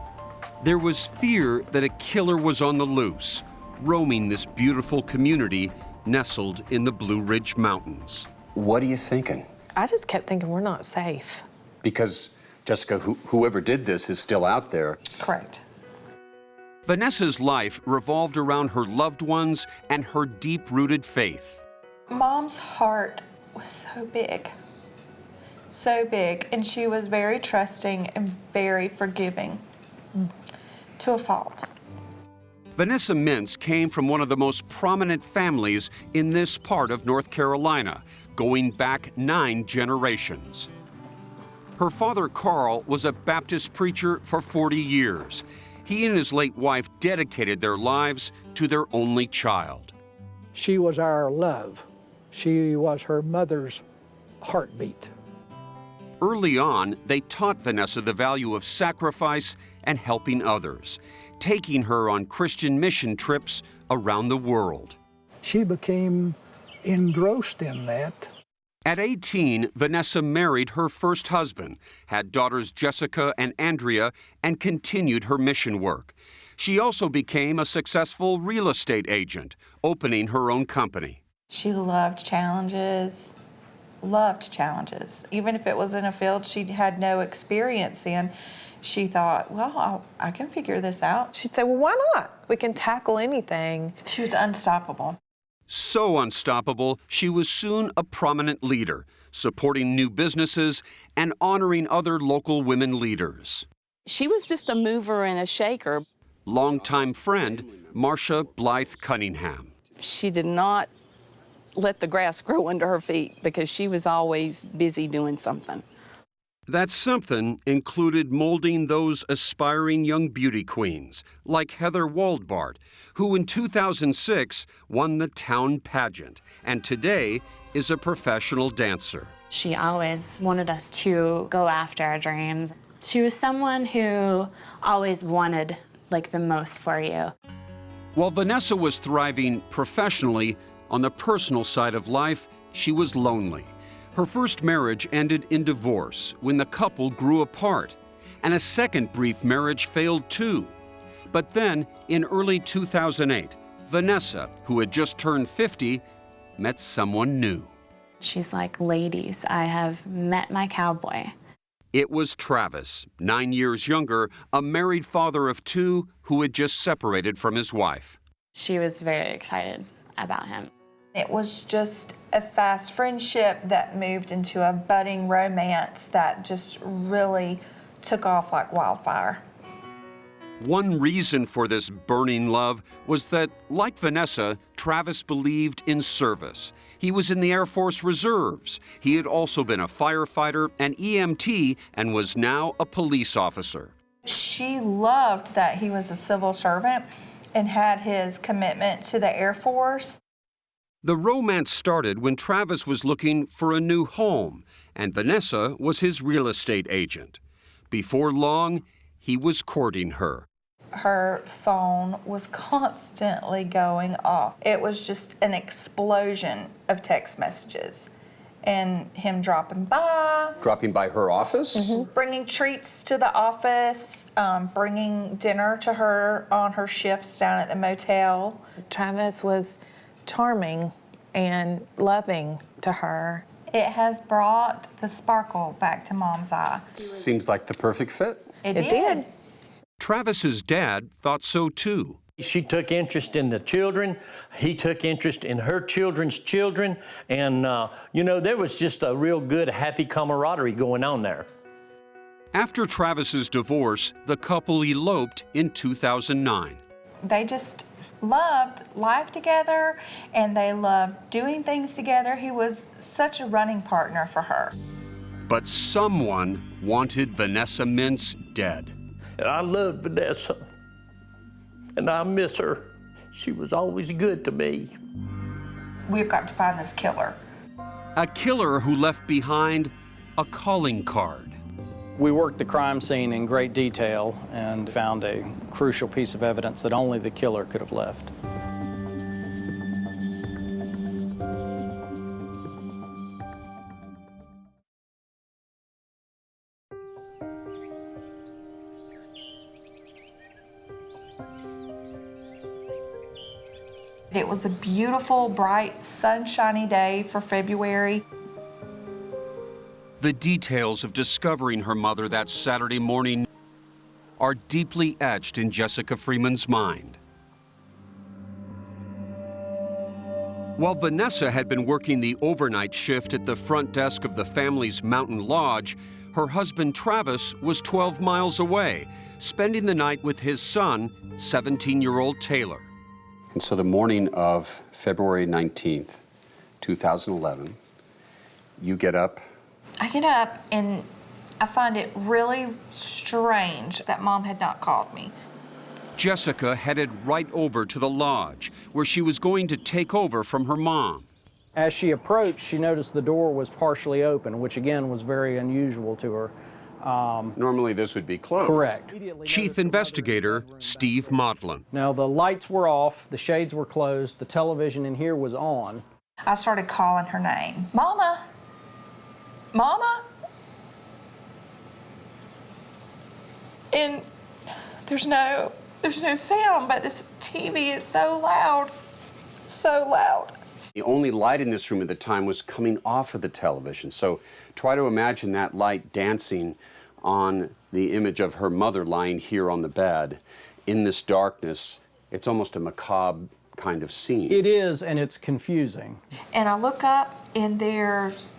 There was fear that a killer was on the loose, roaming this beautiful community nestled in the Blue Ridge Mountains. What are you thinking? I just kept thinking we're not safe. Because, Jessica, whoever did this is still out there. Correct. Vanessa's life revolved around her loved ones and her deep-rooted faith. Mom's heart was so big. So big, and she was very trusting and very forgiving to a fault. Vanessa Mintz came from one of the most prominent families in this part of North Carolina, going back 9 generations. Her father, Carl, was a Baptist preacher for 40 years. He and his late wife dedicated their lives to their only child. She was our love. She was her mother's heartbeat. Early on, they taught Vanessa the value of sacrifice and helping others, taking her on Christian mission trips around the world. She became engrossed in that. At 18, Vanessa married her first husband, had daughters Jessica and Andrea, and continued her mission work. She also became a successful real estate agent, opening her own company. She loved challenges. Even if it was in a field she had no experience in, she thought, well, I can figure this out. She'd say, well, why not? We can tackle anything. She was unstoppable. So unstoppable, she was soon a prominent leader, supporting new businesses and honoring other local women leaders. She was just a mover and a shaker. Longtime friend, Marcia Blythe Cunningham. She did not let the grass grow under her feet because she was always busy doing something. That something included molding those aspiring young beauty queens, like Heather Waldbart, who in 2006 won the town pageant and today is a professional dancer. She always wanted us to go after our dreams. She was someone who always wanted the most for you. While Vanessa was thriving professionally, on the personal side of life, she was lonely. Her first marriage ended in divorce when the couple grew apart, and a second brief marriage failed too. But then, in early 2008, Vanessa, who had just turned 50, met someone new. She's like, ladies, I have met my cowboy. It was Travis, 9 years younger, a married father of 2 who had just separated from his wife. She was very excited about him. It was just a fast friendship that moved into a budding romance that just really took off like wildfire. One reason for this burning love was that, like Vanessa, Travis believed in service. He was in the Air Force Reserves. He had also been a firefighter, an EMT, and was now a police officer. She loved that he was a civil servant and had his commitment to the Air Force. The romance started when Travis was looking for a new home, and Vanessa was his real estate agent. Before long, he was courting her. Her phone was constantly going off. It was just an explosion of text messages. And him dropping by. Dropping by her office? Bringing treats to the office, bringing dinner to her on her shifts down at the motel. Travis was charming and loving to her. It has brought the sparkle back to Mom's eye. Seems like the perfect fit. It did. Travis's dad thought so too. She took interest in the children. He took interest in her children's children. And, you know, there was just a real good, happy camaraderie going on there. After Travis's divorce, the couple eloped in 2009. They just loved life together and they loved doing things together. He was such a running partner for her. But someone wanted Vanessa Mintz dead. And I love Vanessa, and I miss her. She was always good to me. We've got to find this killer. A killer who left behind a calling card. We worked the crime scene in great detail and found a crucial piece of evidence that only the killer could have left. It was a beautiful, bright, sunshiny day for February. The details of discovering her mother that Saturday morning are deeply etched in Jessica Freeman's mind. While Vanessa had been working the overnight shift at the front desk of the family's mountain lodge, her husband Travis was 12 miles away, spending the night with his son, 17-year-old Taylor. And so the morning of February 19th, 2011, you get up. I get up and I find it really strange that Mom had not called me. Jessica headed right over to the lodge, where she was going to take over from her mom. As she approached, she noticed the door was partially open, which again was very unusual to her. Normally this would be closed. Correct. Chief Investigator Steve Modlin. Now the lights were off, the shades were closed, the television in here was on. I started calling her name. Mama! Mama! And there's no sound, but this TV is so loud, so loud. The only light in this room at the time was coming off of the television. So try to imagine that light dancing on the image of her mother lying here on the bed in this darkness. It's almost a macabre kind of scene. It is, and it's confusing. And I look up and there's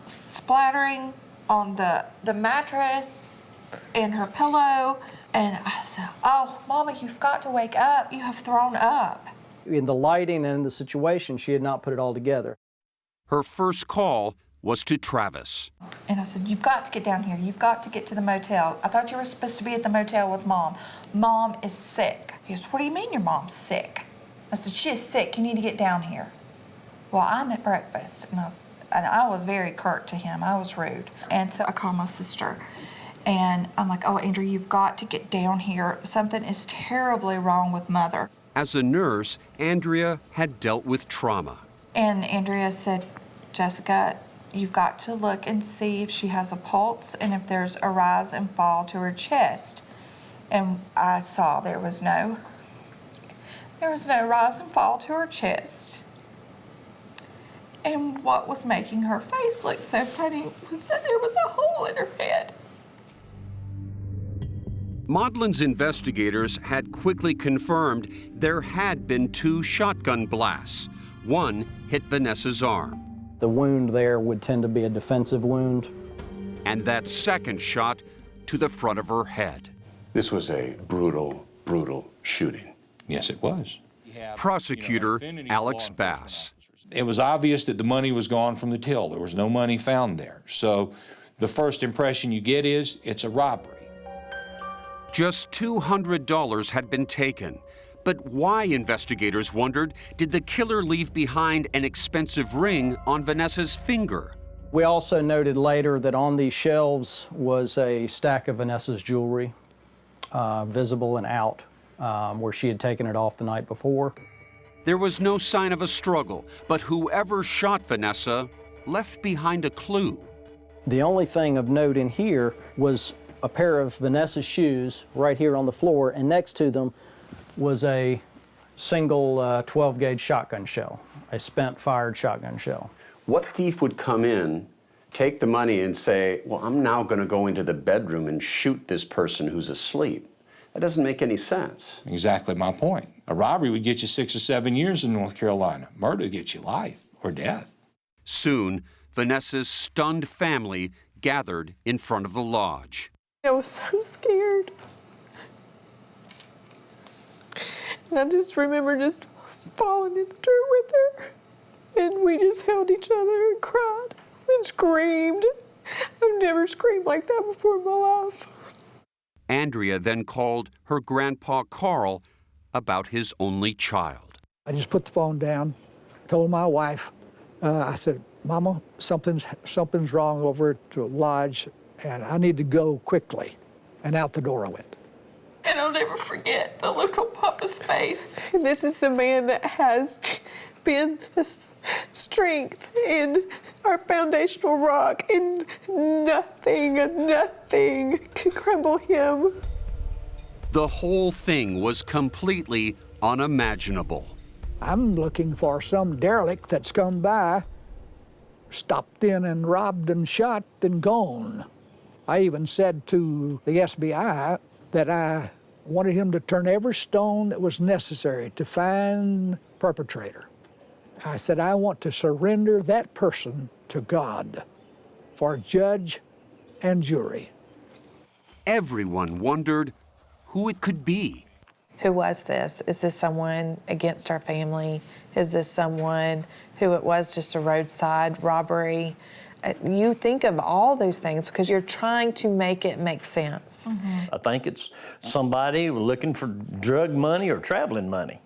splattering on the mattress and her pillow. And I said, oh, Mama, you've got to wake up. You have thrown up. In the lighting and in the situation, she had not put it all together. Her first call was to Travis. And I said, you've got to get down here. You've got to get to the motel. I thought you were supposed to be at the motel with Mom. Mom is sick. He goes, what do you mean your mom's sick? I said, she is sick. You need to get down here. Well, I'm at breakfast. And I was very curt to him. I was rude. And so I called my sister. And I'm like, oh, Andrew, you've got to get down here. Something is terribly wrong with Mother. As a nurse, Andrea had dealt with trauma. And Andrea said, Jessica, You've got to look and see if she has a pulse and if there's a rise and fall to her chest. And I saw there was no rise and fall to her chest. And what was making her face look so funny was that there was a hole in her head. Maudlin's investigators had quickly confirmed there had been 2 shotgun blasts. One hit Vanessa's arm. The wound there would tend to be a defensive wound. And that second shot to the front of her head. This was a brutal, brutal shooting. Yes, it was. Prosecutor Alex Bass. It was obvious that the money was gone from the till. There was no money found there. So the first impression you get is it's a robbery. Just $200 had been taken. But why, investigators wondered, did the killer leave behind an expensive ring on Vanessa's finger? We also noted later that on these shelves was a stack of Vanessa's jewelry, visible and out, where she had taken it off the night before. There was no sign of a struggle, but whoever shot Vanessa left behind a clue. The only thing of note in here was a pair of Vanessa's shoes right here on the floor, and next to them was a single 12-gauge shotgun shell, a spent-fired shotgun shell. What thief would come in, take the money and say, well, I'm now going to go into the bedroom and shoot this person who's asleep? That doesn't make any sense. Exactly my point. A robbery would get you 6 or 7 years in North Carolina. Murder would get you life or death. Soon, Vanessa's stunned family gathered in front of the lodge. I was so scared. And I just remember just falling in the dirt with her. And we just held each other and cried and screamed. I've never screamed like that before in my life. Andrea then called her grandpa Carl about his only child. I just put the phone down, told my wife, I said, Mama, something's wrong over at the lodge, and I need to go quickly. And out the door I went. And I'll never forget the look on Papa's face. And this is the man that has been the strength in our foundational rock, and nothing can crumble him. The whole thing was completely unimaginable. I'm looking for some derelict that's come by, stopped in and robbed and shot and gone. I even said to the SBI that I wanted him to turn every stone that was necessary to find the perpetrator. I said, I want to surrender that person to God for judge and jury. Everyone wondered who it could be. Who was this? Is this someone against our family? Is this someone who it was just a roadside robbery? You think of all those things because you're trying to make it make sense. I think it's somebody looking for drug money or traveling money.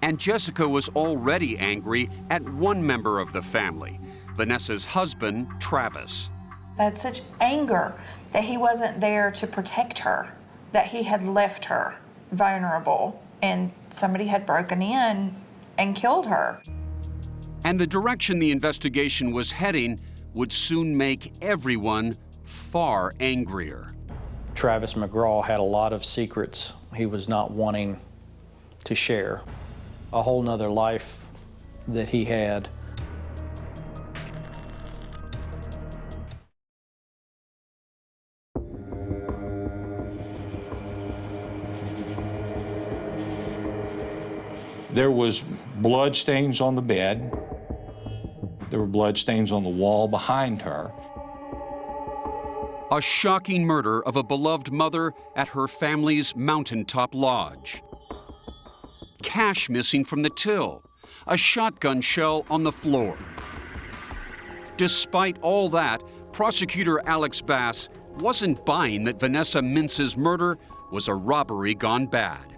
And Jessica was already angry at one member of the family, Vanessa's husband, Travis. I had such anger that he wasn't there to protect her, that he had left her vulnerable and somebody had broken in and killed her. And the direction the investigation was heading would soon make everyone far angrier. Travis McGraw had a lot of secrets he was not wanting to share. A whole nother life that he had. There was blood stains on the bed. There were blood stains on the wall behind her. A shocking murder of a beloved mother at her family's mountaintop lodge. Cash missing from the till. A shotgun shell on the floor. Despite all that, prosecutor Alex Bass wasn't buying that Vanessa Mintz's murder was a robbery gone bad.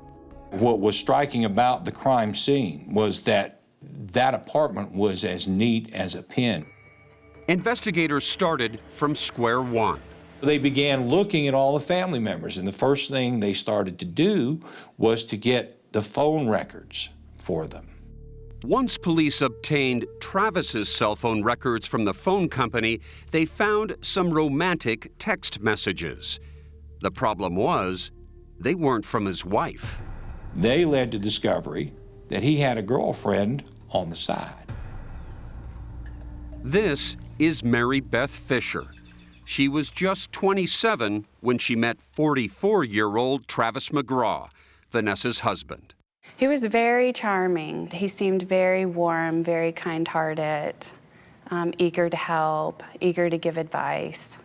What was striking about the crime scene was that that apartment was as neat as a pin. Investigators started from square one. They began looking at all the family members, and the first thing they started to do was to get the phone records for them. Once police obtained Travis's cell phone records from the phone company, they found some romantic text messages. The problem was, they weren't from his wife. They led to discovery that he had a girlfriend on the side. This is Mary Beth Fisher. She was just 27 when she met 44-year-old Travis McGraw, Vanessa's husband. He was very charming. He seemed very warm, very kind-hearted, eager to help, eager to give advice.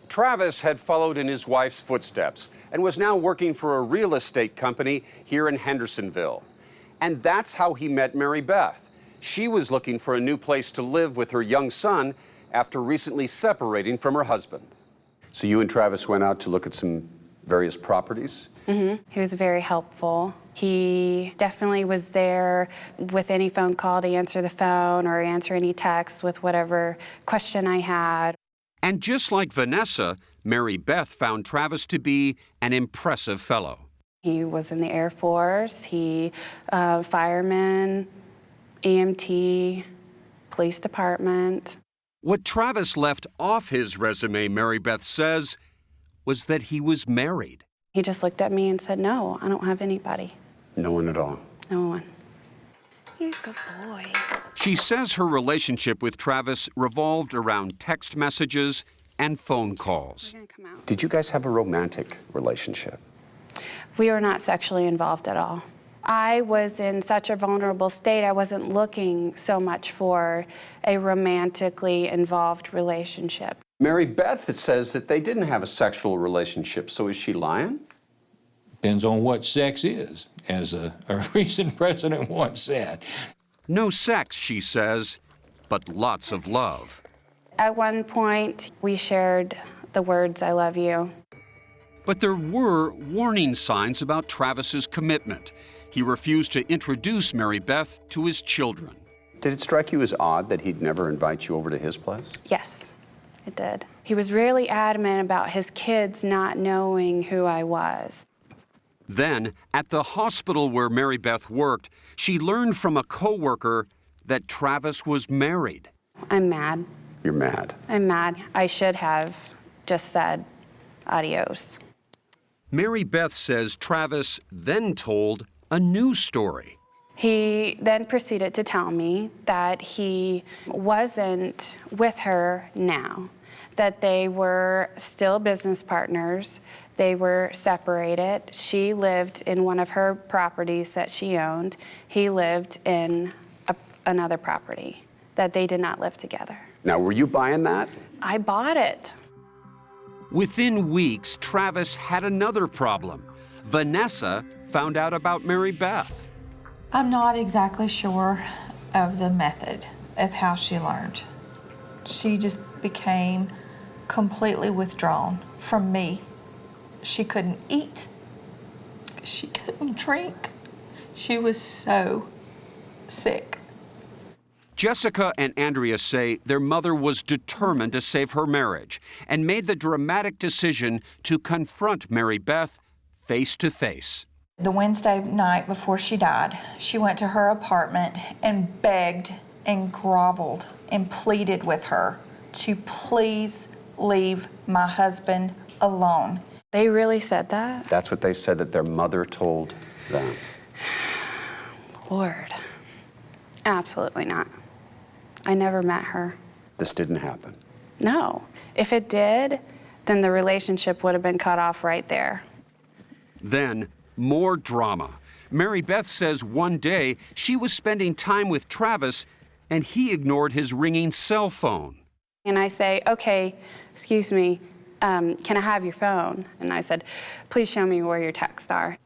Travis had followed in his wife's footsteps and was now working for a real estate company here in Hendersonville. And that's how he met Mary Beth. She was looking for a new place to live with her young son after recently separating from her husband. So you and Travis went out to look at some various properties? Mm-hmm. He was very helpful. He definitely was there with any phone call to answer the phone or answer any text with whatever question I had. And just like Vanessa, Mary Beth found Travis to be an impressive fellow. He was in the Air Force, fireman, EMT, police department. What Travis left off his resume, Mary Beth says, was that he was married. He just looked at me and said, "No, I don't have anybody." No one at all. No one. You're a good boy. She says her relationship with Travis revolved around text messages and phone calls. Did you guys have a romantic relationship? We were not sexually involved at all. I was in such a vulnerable state, I wasn't looking so much for a romantically involved relationship. Mary Beth says that they didn't have a sexual relationship, so is she lying? Depends on what sex is, as a recent president once said. No sex, she says, but lots of love. At one point, we shared the words, "I love you." But there were warning signs about Travis's commitment. He refused to introduce Mary Beth to his children. Did it strike you as odd that he'd never invite you over to his place? Yes, it did. He was really adamant about his kids not knowing who I was. Then, at the hospital where Mary Beth worked, she learned from a coworker that Travis was married. I'm mad. You're mad. I'm mad. I should have just said adios. Mary Beth says Travis then told a new story. He then proceeded to tell me that he wasn't with her now, that they were still business partners. They were separated. She lived in one of her properties that she owned. He lived in another property, that they did not live together. Now, were you buying that? I bought it. Within weeks, Travis had another problem. Vanessa found out about Mary Beth. I'm not exactly sure of the method of how she learned. She just became completely withdrawn from me. She couldn't eat. She couldn't drink. She was so sick. Jessica and Andrea say their mother was determined to save her marriage and made the dramatic decision to confront Mary Beth face to face. The Wednesday night before she died, she went to her apartment and begged and groveled and pleaded with her to please leave my husband alone. They really said that? That's what they said that their mother told them. Lord, absolutely not. I never met her. This didn't happen. No. If it did, then the relationship would have been cut off right there. Then, more drama. Mary Beth says one day she was spending time with Travis and he ignored his ringing cell phone. And I say, "Okay, excuse me, can I have your phone?" And I said, "Please show me where your texts are."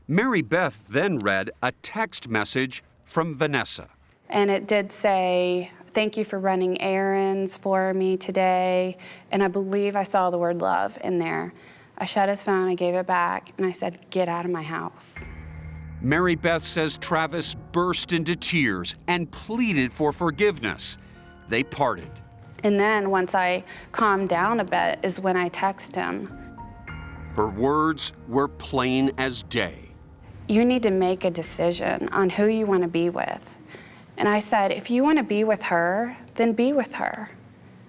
Mary Beth then read a text message from Vanessa. And it did say, "Thank you for running errands for me today." And I believe I saw the word love in there. I shut his phone, I gave it back, and I said, "Get out of my house." Mary Beth says Travis burst into tears and pleaded for forgiveness. They parted. And then once I calmed down a bit is when I text him. Her words were plain as day. You need to make a decision on who you want to be with. And I said, if you want to be with her, then be with her.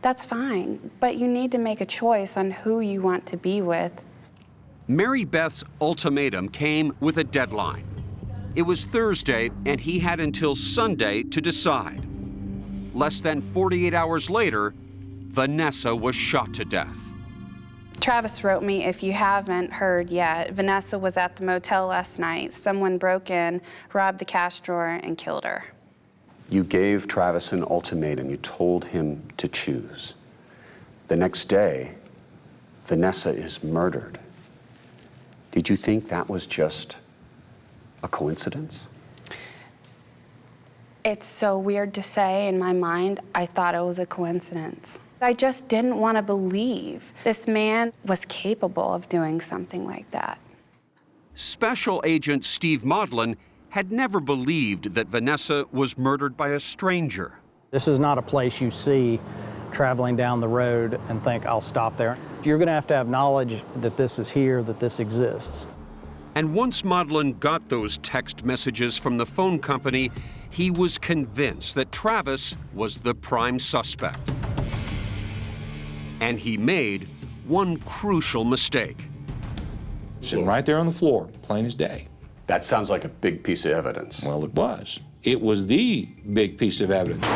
That's fine, but you need to make a choice on who you want to be with. Mary Beth's ultimatum came with a deadline. It was Thursday, and he had until Sunday to decide. Less than 48 hours later, Vanessa was shot to death. Travis wrote me, if you haven't heard yet, Vanessa was at the motel last night. Someone broke in, robbed the cash drawer, and killed her. You gave Travis an ultimatum. You told him to choose. The next day, Vanessa is murdered. Did you think that was just a coincidence? It's so weird to say. In my mind, I thought it was a coincidence. I just didn't want to believe this man was capable of doing something like that. Special Agent Steve Maudlin had never believed that Vanessa was murdered by a stranger. This is not a place you see traveling down the road and think, I'll stop there. You're going to have knowledge that this is here, that this exists. And once Maudlin got those text messages from the phone company, he was convinced that Travis was the prime suspect. And he made one crucial mistake. Sitting right there on the floor, plain as day. That sounds like a big piece of evidence. Well, it was. It was the big piece of evidence.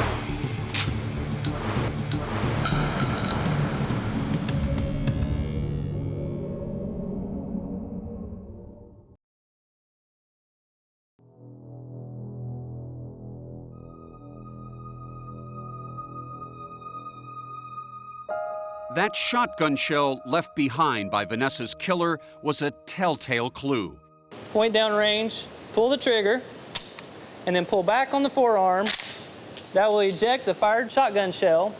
That shotgun shell left behind by Vanessa's killer was a telltale clue. Point down range, pull the trigger, and then pull back on the forearm. That will eject the fired shotgun shell.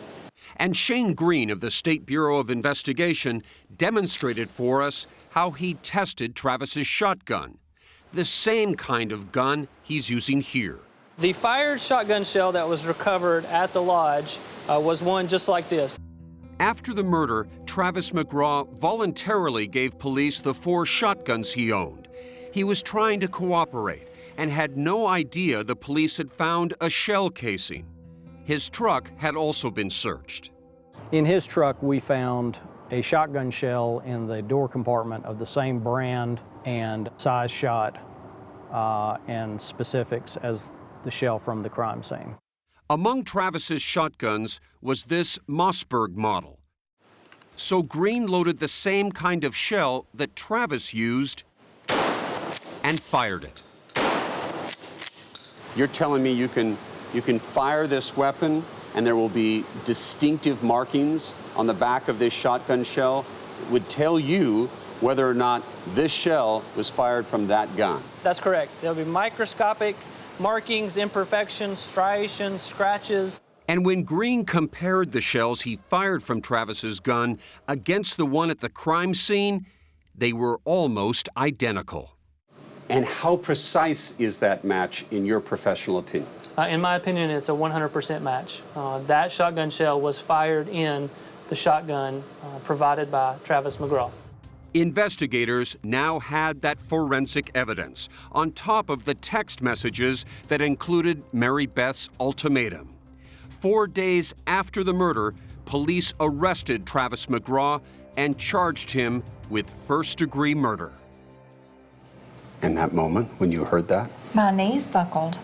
And Shane Green of the State Bureau of Investigation demonstrated for us how he tested Travis's shotgun, the same kind of gun he's using here. The fired shotgun shell that was recovered at the lodge was one just like this. After the murder, Travis McGraw voluntarily gave police the 4 shotguns he owned. He was trying to cooperate and had no idea the police had found a shell casing. His truck had also been searched. In his truck, we found a shotgun shell in the door compartment of the same brand and size shot and specifics as the shell from the crime scene. Among Travis's shotguns was this Mossberg model. So Green loaded the same kind of shell that Travis used and fired it. You're telling me you can fire this weapon and there will be distinctive markings on the back of this shotgun shell that would tell you whether or not this shell was fired from that gun? That's correct. There'll be microscopic markings, imperfections, striations, scratches. And when Green compared the shells he fired from Travis's gun against the one at the crime scene, they were almost identical. And how precise is that match in your professional opinion? In my opinion, it's a 100% match. That shotgun shell was fired in the shotgun provided by Travis McGraw. Investigators now had that forensic evidence on top of the text messages that included Mary Beth's ultimatum. 4 days after the murder, police arrested Travis McGraw and charged him with first-degree murder. And that moment when you heard that? My knees buckled.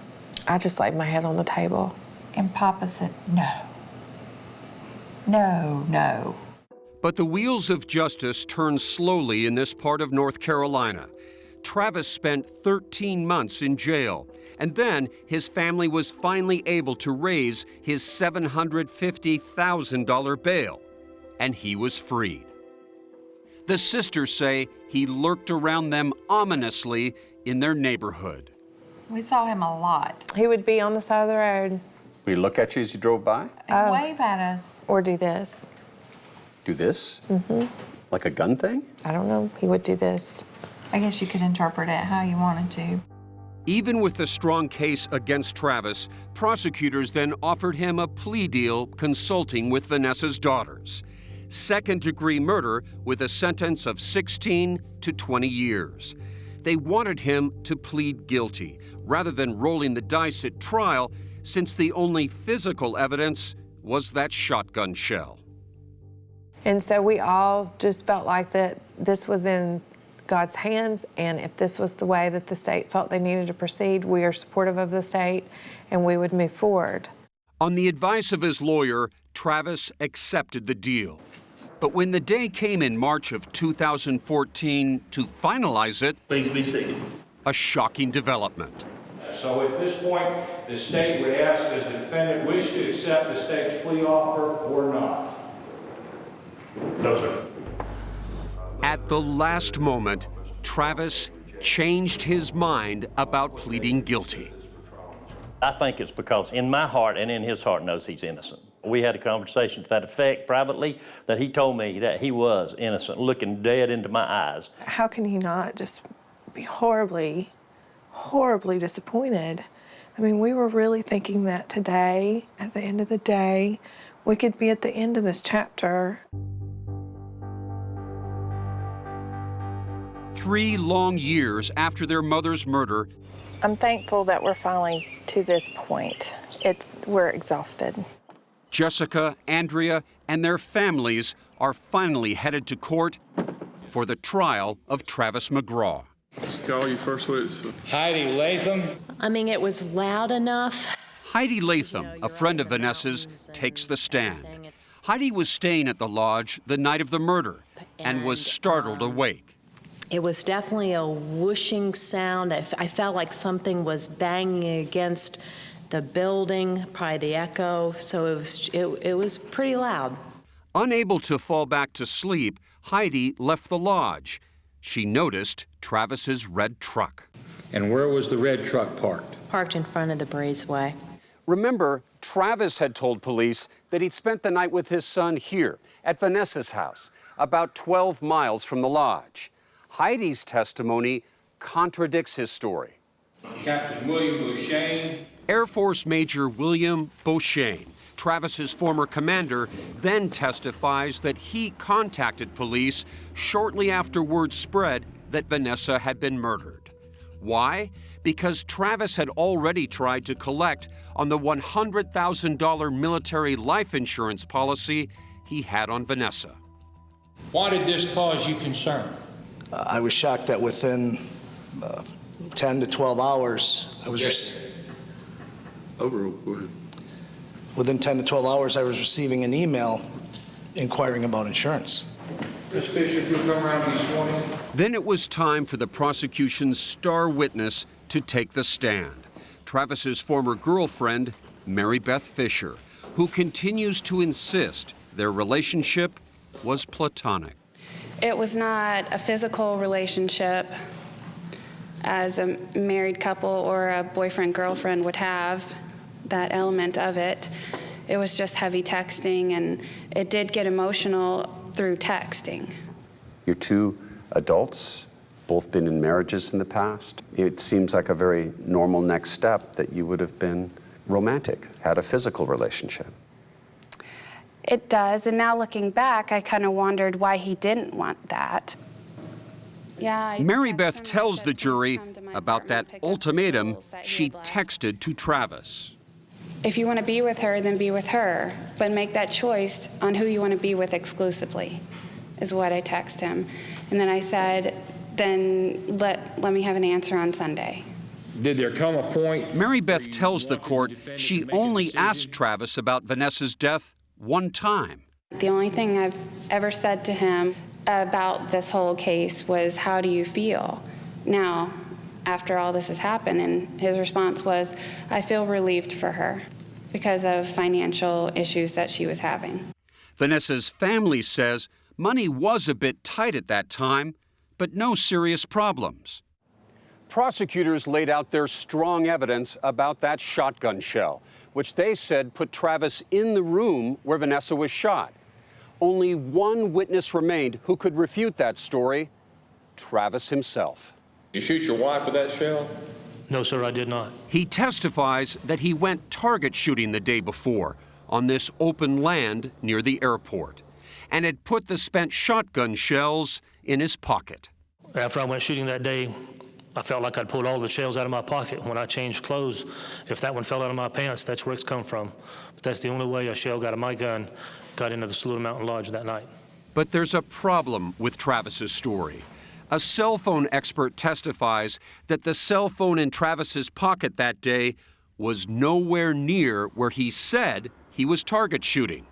I just laid my head on the table. And Papa said, no. No, no. But the wheels of justice turned slowly in this part of North Carolina. Travis spent 13 months in jail, and then his family was finally able to raise his $750,000 bail, and he was freed. The sisters say he lurked around them ominously in their neighborhood. We saw him a lot. He would be on the side of the road. Would he look at you as you drove by? And wave at us. Or do this. Do this? Mm-hmm. Like a gun thing? I don't know. He would do this. I guess you could interpret it how you wanted to. Even with the strong case against Travis, prosecutors then offered him a plea deal consulting with Vanessa's daughters. Second-degree murder with a sentence of 16 to 20 years. They wanted him to plead guilty. Rather than rolling the dice at trial, since the only physical evidence was that shotgun shell. And so we all just felt like that this was in God's hands, and if this was the way that the state felt they needed to proceed, we are supportive of the state and we would move forward. On the advice of his lawyer, Travis accepted the deal. But when the day came in March of 2014 to finalize it, please be seated. A shocking development. So at this point, the state would ask, does the defendant wish to accept the state's plea offer or not? No, sir. At the last moment, Travis changed his mind about pleading guilty. I think it's because in my heart and in his heart knows he's innocent. We had a conversation to that effect privately, that he told me that he was innocent, looking dead into my eyes. How can he not just be horribly, horribly disappointed? I mean, we were really thinking that today, at the end of the day, we could be at the end of this chapter. 3 long years after their mother's murder, I'm thankful that we're finally to this point. We're exhausted. Jessica, Andrea, and their families are finally headed to court for the trial of Travis McGraw. Let's call you first witness. Heidi Latham. I mean, it was loud enough. Heidi Latham, a friend of Vanessa's, takes the stand. Heidi was staying at the lodge the night of the murder and was startled awake. It was definitely a whooshing sound. I felt like something was banging against the building, probably the echo, so it was pretty loud. Unable to fall back to sleep, Heidi left the lodge. She noticed Travis's red truck. And where was the red truck parked? Parked in front of the breezeway. Remember, Travis had told police that he'd spent the night with his son here at Vanessa's house, about 12 miles from the lodge. Heidi's testimony contradicts his story. Captain William Beauchesne. Air Force Major William Beauchesne, Travis's former commander, then testifies that he contacted police shortly after word spread that Vanessa had been murdered. Why? Because Travis had already tried to collect on the $100,000 military life insurance policy he had on Vanessa. Why did this cause you concern? I was shocked that within 10 to 12 hours, within 10 to 12 hours, I was receiving an email inquiring about insurance. Ms. Fisher, if you'll come around and be sworn in. Then it was time for the prosecution's star witness to take the stand. Travis's former girlfriend, Mary Beth Fisher, who continues to insist their relationship was platonic. It was not a physical relationship as a married couple or a boyfriend-girlfriend would have, that element of it. It was just heavy texting, and it did get emotional through texting. You're two adults, both been in marriages in the past. It seems like a very normal next step that you would have been romantic, had a physical relationship. It does, and now looking back, I kind of wondered why he didn't want that. Yeah. Mary Beth tells the jury about that ultimatum she texted to Travis. If you want to be with her, then be with her, but make that choice on who you want to be with exclusively, is what I texted him. And then I said, then let me have an answer on Sunday. Did there come a point? Mary Beth tells the court she only asked Travis about Vanessa's death one time. The only thing I've ever said to him about this whole case was, how do you feel now after all this has happened? And his response was, I feel relieved for her because of financial issues that she was having. Vanessa's family says money was a bit tight at that time, but no serious problems. Prosecutors laid out their strong evidence about that shotgun shell, which they said put Travis in the room where Vanessa was shot. Only one witness remained who could refute that story, Travis himself. Did you shoot your wife with that shell? No, sir, I did not. He testifies that he went target shooting the day before on this open land near the airport and had put the spent shotgun shells in his pocket. After I went shooting that day, I felt like I'd pulled all the shells out of my pocket when I changed clothes. If that one fell out of my pants, that's where it's come from. But that's the only way a shell got out of my gun, got into the Saluda Mountain Lodge that night. But there's a problem with Travis's story. A cell phone expert testifies that the cell phone in Travis's pocket that day was nowhere near where he said he was target shooting.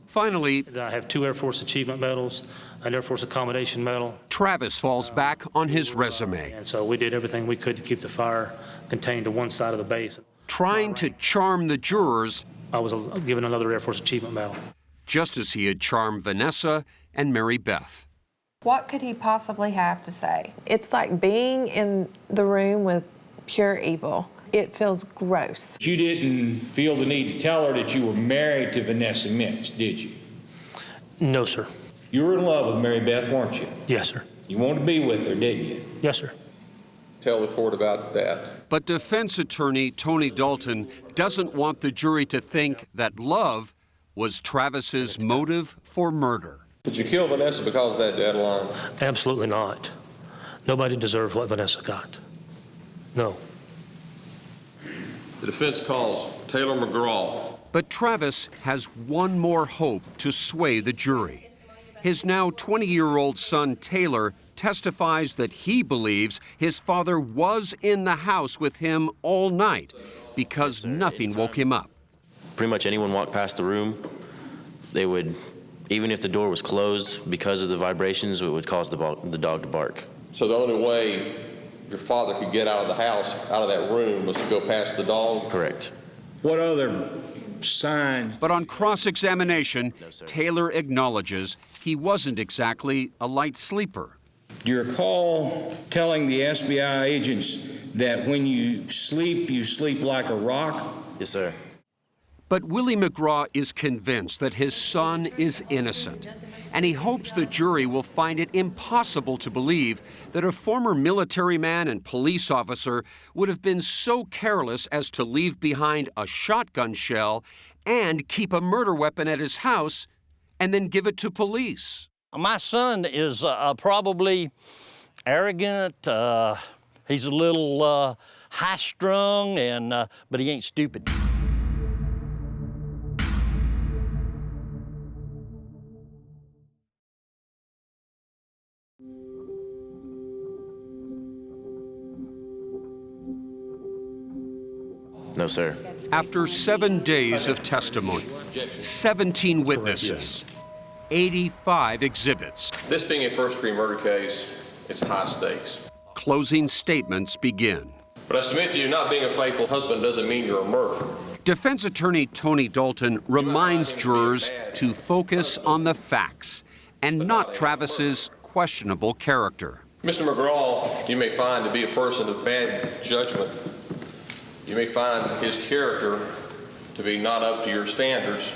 Finally, I have 2 Air Force Achievement Medals, an Air Force Accommodation Medal. Travis falls back on his resume. And so we did everything we could to keep the fire contained to one side of the base. Trying to charm the jurors, I was given another Air Force Achievement Medal. Just as he had charmed Vanessa and Mary Beth. What could he possibly have to say? It's like being in the room with pure evil. It feels gross. You didn't feel the need to tell her that you were married to Vanessa Mintz, did you? No, sir. You were in love with Mary Beth, weren't you? Yes, sir. You wanted to be with her, didn't you? Yes, sir. Tell the court about that. But defense attorney Tony Dalton doesn't want the jury to think that love was Travis's motive for murder. Did you kill Vanessa because of that deadline? Absolutely not. Nobody deserves what Vanessa got. No. The defense calls Taylor McGraw. But Travis has one more hope to sway the jury. His now 20-year-old son, Taylor, testifies that he believes his father was in the house with him all night because nothing woke him up. Pretty much anyone walked past the room, they would, even if the door was closed, because of the vibrations, it would cause the dog to bark. So the only way your father could get out of the house, out of that room, was to go past the dog? Correct. What other signs? But on cross-examination, Taylor acknowledges he wasn't exactly a light sleeper. Do you recall telling the SBI agents that when you sleep like a rock? Yes, sir. But Willie McGraw is convinced that his son is innocent, and he hopes the jury will find it impossible to believe that a former military man and police officer would have been so careless as to leave behind a shotgun shell and keep a murder weapon at his house and then give it to police. My son is probably arrogant. He's a little high-strung, but he ain't stupid. No, sir. After 7 days of testimony, 17 witnesses, 85 exhibits. This being a first-degree murder case, it's high stakes. Closing statements begin. But I submit to you, not being a faithful husband doesn't mean you're a murderer. Defense attorney Tony Dalton reminds jurors to focus on the facts and not Travis's questionable character. Mr. McGraw, you may find to be a person of bad judgment. You may find his character to be not up to your standards,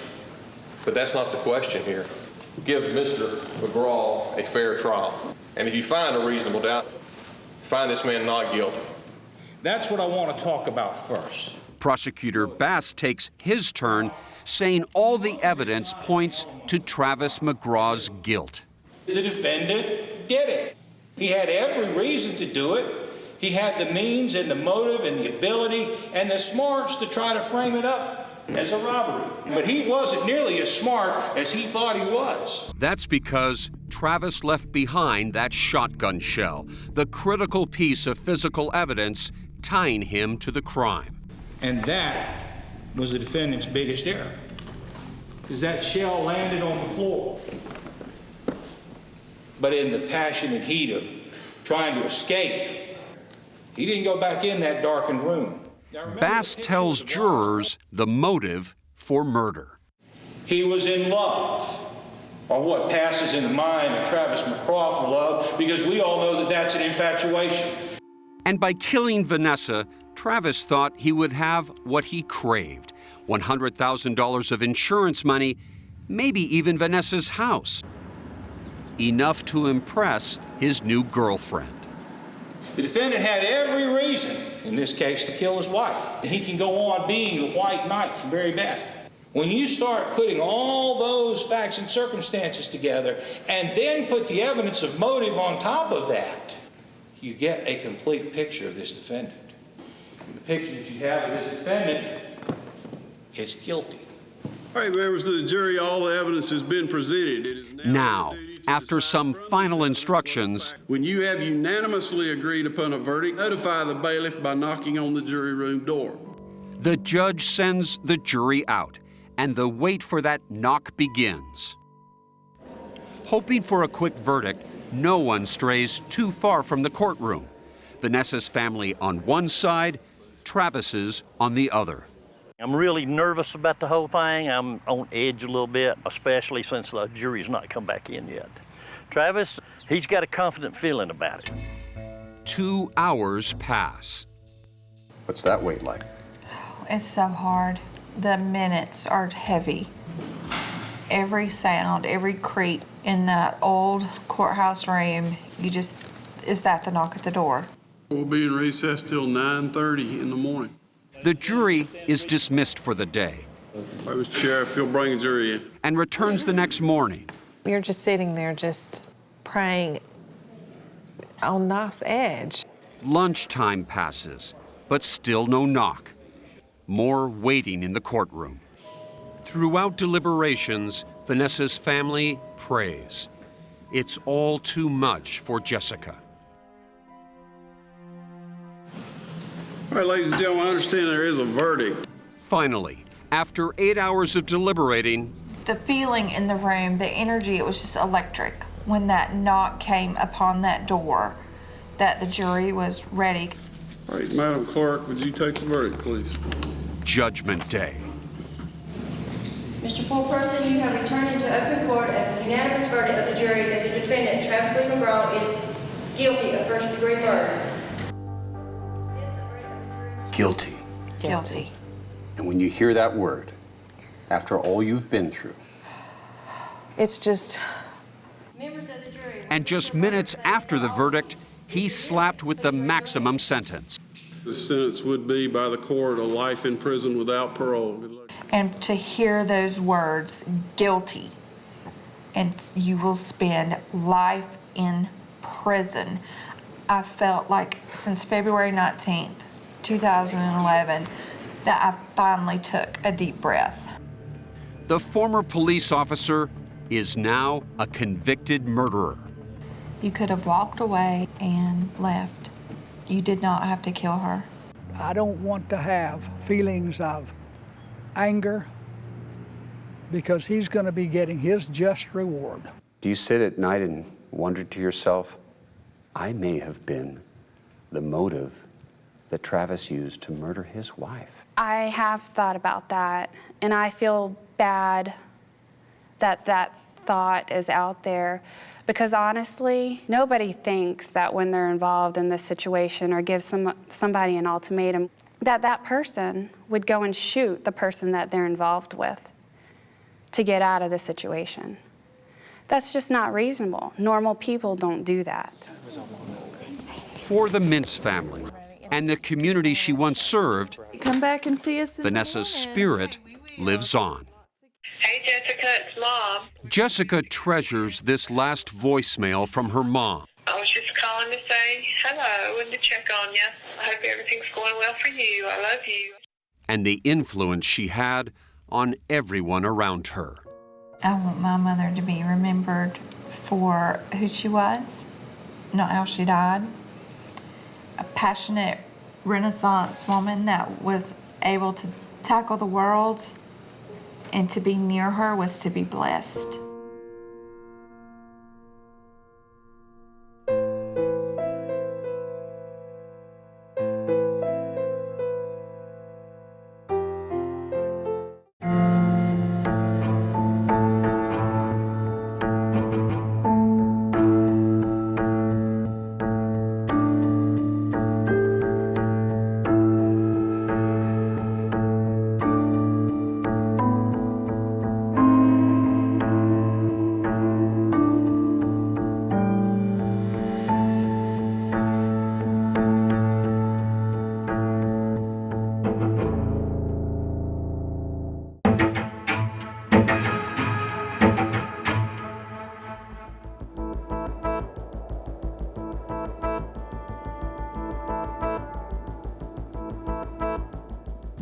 but that's not the question here. Give Mr. McGraw a fair trial. And if you find a reasonable doubt, find this man not guilty. That's what I want to talk about first. Prosecutor Bass takes his turn, saying all the evidence points to Travis McGraw's guilt. The defendant did it. He had every reason to do it. He had the means and the motive and the ability and the smarts to try to frame it up as a robbery. But he wasn't nearly as smart as he thought he was. That's because Travis left behind that shotgun shell, the critical piece of physical evidence tying him to the crime. And that was the defendant's biggest error, because that shell landed on the floor. But in the passionate heat of trying to escape, he didn't go back in that darkened room. Bass tells jurors the motive for murder. He was in love, or what passes in the mind of Travis McGraw for love, because we all know that that's an infatuation. And by killing Vanessa, Travis thought he would have what he craved, $100,000 of insurance money, maybe even Vanessa's house. Enough to impress his new girlfriend. The defendant had every reason, in this case, to kill his wife. He can go on being the white knight for Mary Beth. When you start putting all those facts and circumstances together and then put the evidence of motive on top of that, you get a complete picture of this defendant. And the picture that you have of this defendant is guilty. All right, members of the jury, all the evidence has been presented. It is Now, after some final instructions, when you have unanimously agreed upon a verdict, notify the bailiff by knocking on the jury room door. the judge sends the jury out, and the wait for that knock begins. Hoping for a quick verdict, no one strays too far from the courtroom. Vanessa's family on one side, Travis's on the other. I'm really nervous about the whole thing. I'm on edge a little bit, especially since the jury's not come back in yet. Travis, he's got a confident feeling about it. 2 hours pass. What's that wait like? It's so hard. The minutes are heavy. Every sound, every creak in that old courthouse room, is that the knock at the door? We'll be in recess till 9:30 in the morning. The jury is dismissed for the day. All right, Mr. Sheriff, you'll bring the jury in. And returns the next morning. You're just sitting there just praying on nice edge. Lunchtime passes, but still no knock. More waiting in the courtroom. Throughout deliberations, Vanessa's family prays. It's all too much for Jessica. All right, ladies and gentlemen, I understand there is a verdict. Finally, after 8 hours of deliberating, The feeling in the room, the energy, it was just electric when that knock came upon that door, that the jury was ready. All right, Madam Clerk, would you take the verdict, please? Judgment Day. Mr. Foreperson, you have returned into open court as a unanimous verdict of the jury that the defendant, Travis Lee McGraw, is guilty of first-degree murder. Guilty. Guilty. And when you hear that word, after all you've been through, It's just, And just minutes after the verdict, he's slapped with the maximum sentence. The sentence would be by the court a life in prison without parole. Good luck. And to hear those words, guilty, and you will spend life in prison, I felt like since February 19th, 2011, that I finally took a deep breath. The former police officer is now a convicted murderer. You could have walked away and left. You did not have to kill her. I don't want to have feelings of anger because he's going to be getting his just reward. do you sit at night and wonder to yourself, I may have been the motive that Travis used to murder his wife? I have thought about that, and I feel bad that that thought is out there because honestly, nobody thinks that when they're involved in this situation or give somebody an ultimatum, that that person would go and shoot the person that they're involved with to get out of the situation. That's just not reasonable. Normal people don't do that. For the Mintz family and the community she once served, Come back and see us in Vanessa's spirit lives on. Hey, Jessica, it's Mom. Jessica treasures this last voicemail from her mom. I was just calling to say hello and to check on you. I hope everything's going well for you. I love you. And the influence she had on everyone around her. I want my mother to be remembered for who she was, not how she died. A passionate Renaissance woman that was able to tackle the world, and to be near her was to be blessed.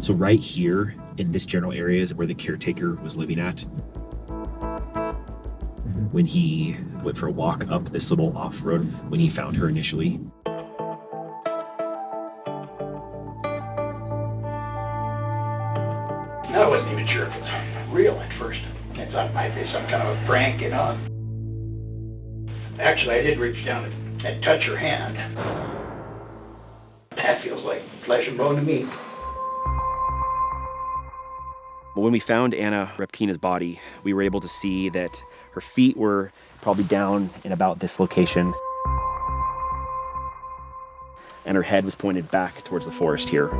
So right here in this general area is where the caretaker was living at. When he went for a walk up this little off-road, when he found her initially. I wasn't even sure if it was real at first. I thought it might be some kind of a prank, you know. Actually, I did reach down and touch her hand. That feels like flesh and bone to me. When we found Anna Repkina's body, we were able to see that her feet were probably down in about this location. And her head was pointed back towards the forest here. And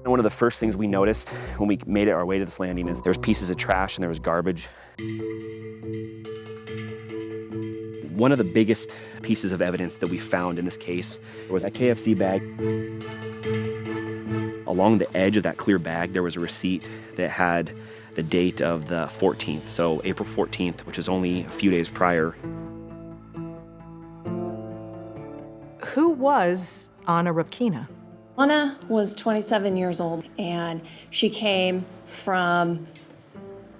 one of the first things we noticed when we made our way to this landing is there was pieces of trash and there was garbage. One of the biggest pieces of evidence that we found in this case was a KFC bag. Along the edge of that clear bag, there was a receipt that had the date of the 14th, so April 14th, which is only a few days prior. Who was Anna Repkina? Anna was 27 years old, and she came from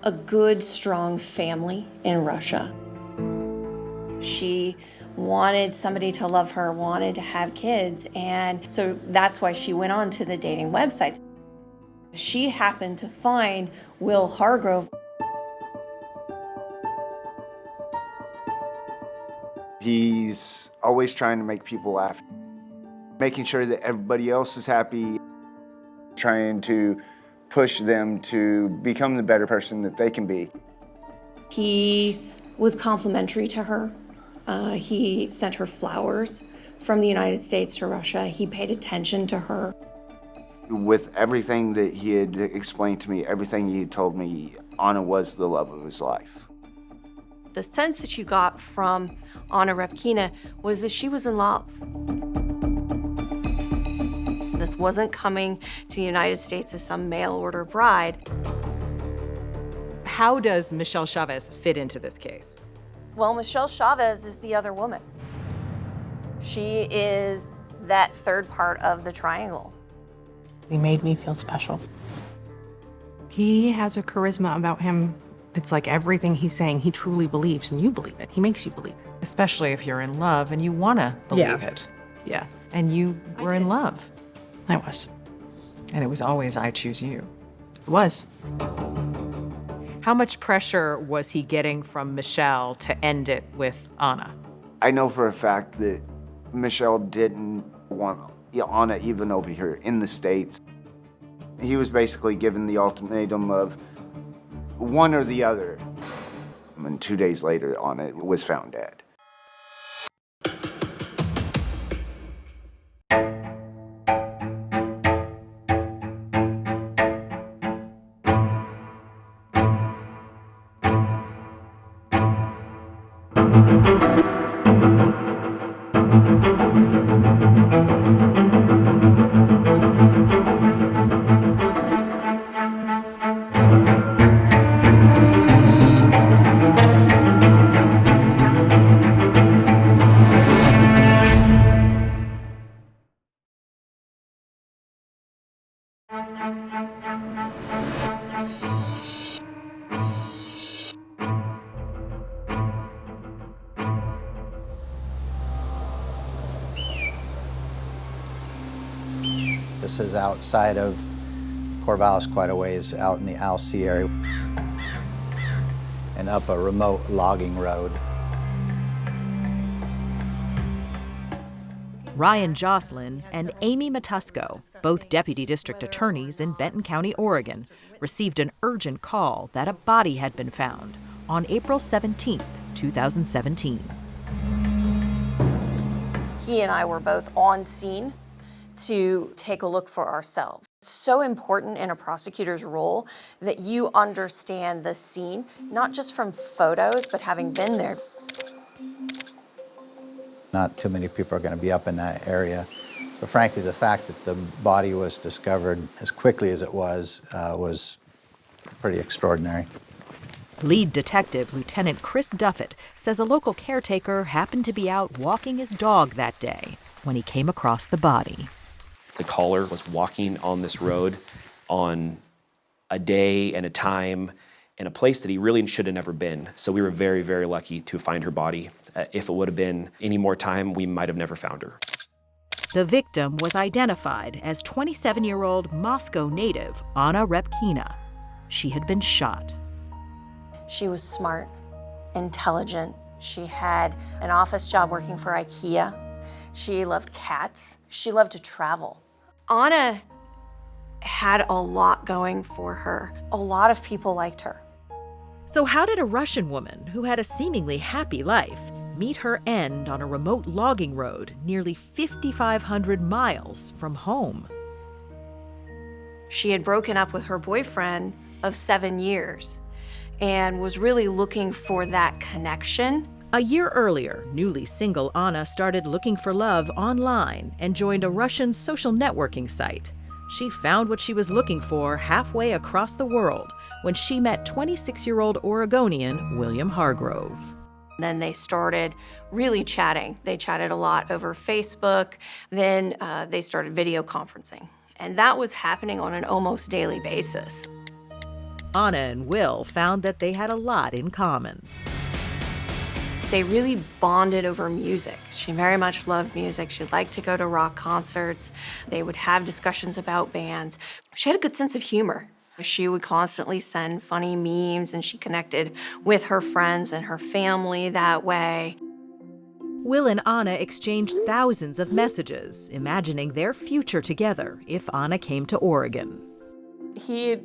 a good, strong family in Russia. She wanted somebody to love her, wanted to have kids, and so that's why she went on to the dating websites. She happened to find Will Hargrove. He's always trying to make people laugh, making sure that everybody else is happy, trying to push them to become the better person that they can be. He was complimentary to her. He sent her flowers from the United States to Russia. He paid attention to her. With everything that he had explained to me, everything he had told me, Anna was the love of his life. The sense that you got from Anna Repkina was that she was in love. This wasn't coming to the United States as some mail-order bride. How does Michelle Chavez fit into this case? Well, Michelle Chavez is the other woman. She is that third part of the triangle. He made me feel special. He has a charisma about him. It's like everything he's saying, he truly believes, and you believe it. He makes you believe it. Especially if you're in love and you want to believe it. Yeah. And you were in love. I was. And it was always, I choose you. It was. How much pressure was he getting from Michelle to end it with Anna? I know for a fact that Michelle didn't want Anna even over here in the States. He was basically given the ultimatum of one or the other. And 2 days later, Anna was found dead. This is outside of Corvallis, quite a ways out in the Alsea area and up a remote logging road. Ryan Jocelyn and Amy Matusko, both deputy district attorneys in Benton County, Oregon, received an urgent call that a body had been found on April 17, 2017. He and I were both on scene to take a look for ourselves. It's so important in a prosecutor's role that you understand the scene, not just from photos, but having been there. Not too many people are going to be up in that area. But frankly, the fact that the body was discovered as quickly as it was pretty extraordinary. Lead detective Lieutenant Chris Duffett says a local caretaker happened to be out walking his dog that day when he came across the body. The caller was walking on this road on a day and a time in a place that he really should have never been. So we were very, very lucky to find her body. If it would have been any more time, we might have never found her. The victim was identified as 27-year-old Moscow native Anna Repkina. She had been shot. She was smart, intelligent. She had an office job working for IKEA. She loved cats. She loved to travel. Anna had a lot going for her. A lot of people liked her. So how did a Russian woman who had a seemingly happy life meet her end on a remote logging road nearly 5,500 miles from home? She had broken up with her boyfriend of 7 years and was really looking for that connection. A year earlier, newly single Anna started looking for love online and joined a Russian social networking site. She found what she was looking for halfway across the world when she met 26-year-old Oregonian William Hargrove. Then they started really chatting. They chatted a lot over Facebook. Then they started video conferencing. And that was happening on an almost daily basis. Anna and Will found that they had a lot in common. They really bonded over music. She very much loved music. She liked to go to rock concerts. They would have discussions about bands. She had a good sense of humor. She would constantly send funny memes, and she connected with her friends and her family that way. Will and Anna exchanged thousands of messages, imagining their future together if Anna came to Oregon. He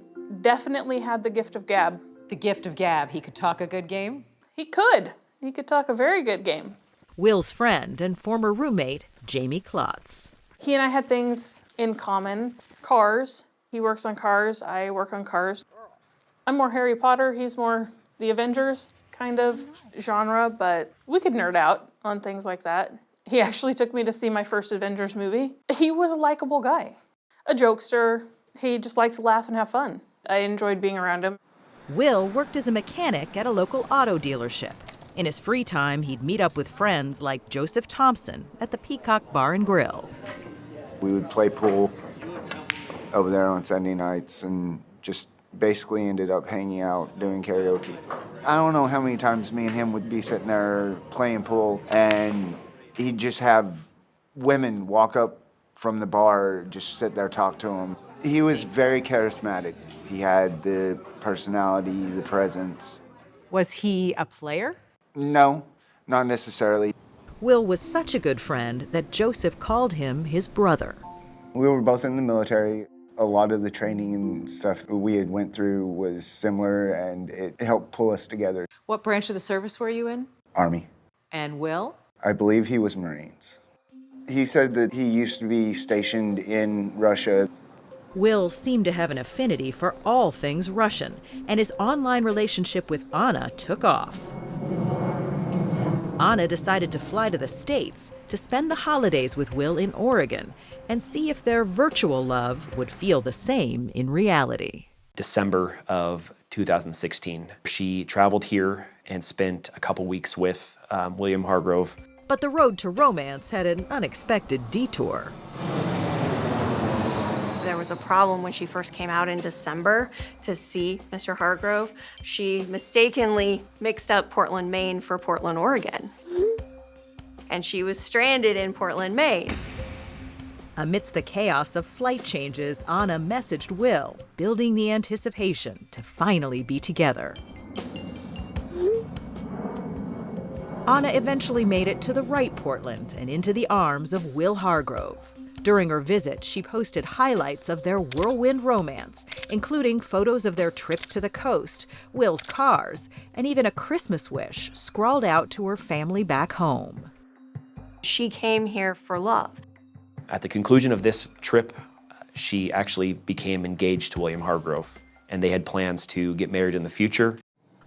definitely had the gift of gab. The gift of gab. He could talk a good game? He could. He could talk a very good game. Will's friend and former roommate, Jamie Klotz. He and I had things in common. Cars. He works on cars. I work on cars. I'm more Harry Potter. He's more the Avengers kind of genre, but we could nerd out on things like that. He actually took me to see my first Avengers movie. He was a likable guy, a jokester. He just liked to laugh and have fun. I enjoyed being around him. Will worked as a mechanic at a local auto dealership. In his free time, he'd meet up with friends like Joseph Thompson at the Peacock Bar and Grill. We would play pool over there on Sunday nights and just basically ended up hanging out, doing karaoke. I don't know how many times me and him would be sitting there playing pool, and he'd just have women walk up from the bar, just sit there, talk to him. He was very charismatic. He had the personality, the presence. Was he a player? No, not necessarily. Will was such a good friend that Joseph called him his brother. We were both in the military. A lot of the training and stuff we had went through was similar, and it helped pull us together. What branch of the service were you in? Army. And Will? I believe he was Marines. He said that he used to be stationed in Russia. Will seemed to have an affinity for all things Russian, and his online relationship with Anna took off. Anna decided to fly to the States to spend the holidays with Will in Oregon and see if their virtual love would feel the same in reality. December of 2016, she traveled here and spent a couple weeks with William Hargrove. But the road to romance had an unexpected detour. There was a problem when she first came out in December to see Mr. Hargrove. She mistakenly mixed up Portland, Maine for Portland, Oregon. And she was stranded in Portland, Maine. Amidst the chaos of flight changes, Anna messaged Will, building the anticipation to finally be together. Anna eventually made it to the right Portland and into the arms of Will Hargrove. During her visit, she posted highlights of their whirlwind romance, including photos of their trips to the coast, Will's cars, and even a Christmas wish scrawled out to her family back home. She came here for love. At the conclusion of this trip, she actually became engaged to William Hargrove, and they had plans to get married in the future.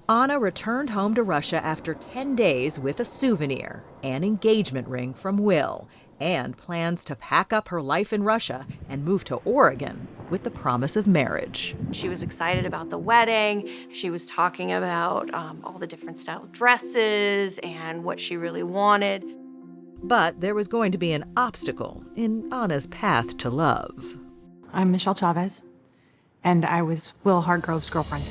Anna returned home to Russia after 10 days with a souvenir, an engagement ring from Will, and plans to pack up her life in Russia and move to Oregon with the promise of marriage. She was excited about the wedding. She was talking about all the different style dresses and what she really wanted. But there was going to be an obstacle in Anna's path to love. I'm Michelle Chavez, and I was Will Hargrove's girlfriend.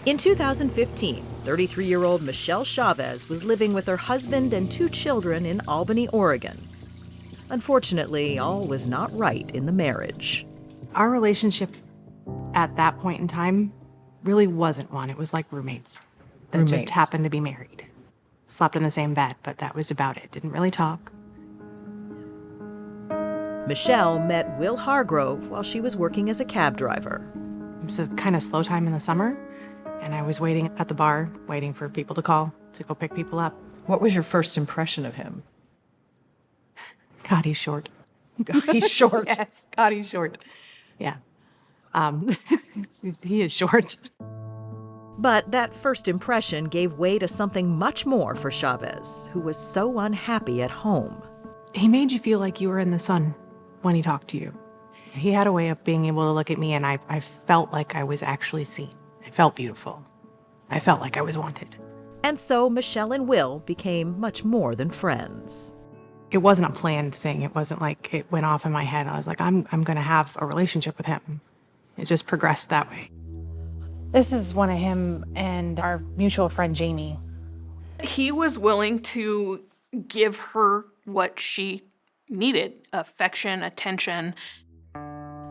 In 2015, 33-year-old Michelle Chavez was living with her husband and 2 children in Albany, Oregon. Unfortunately, all was not right in the marriage. Our relationship at that point in time really wasn't one. It was like roommates that just Roommates. happened to be married. Slept in the same bed, but that was about it. Didn't really talk. Michelle met Will Hargrove while she was working as a cab driver. It was a kind of slow time in the summer, and I was waiting at the bar, waiting for people to call to go pick people up. What was your first impression of him? God, he's short. God, he's short. Yes, God, he's short. Yeah. He is short. But that first impression gave way to something much more for Chavez, who was so unhappy at home. He made you feel like you were in the sun when he talked to you. He had a way of being able to look at me, and I felt like I was actually seen. I felt beautiful. I felt like I was wanted. And so Michelle and Will became much more than friends. It wasn't a planned thing. It wasn't like it went off in my head. I was like, I'm going to have a relationship with him. It just progressed that way. This is one of him and our mutual friend, Jamie. He was willing to give her what she needed: affection, attention.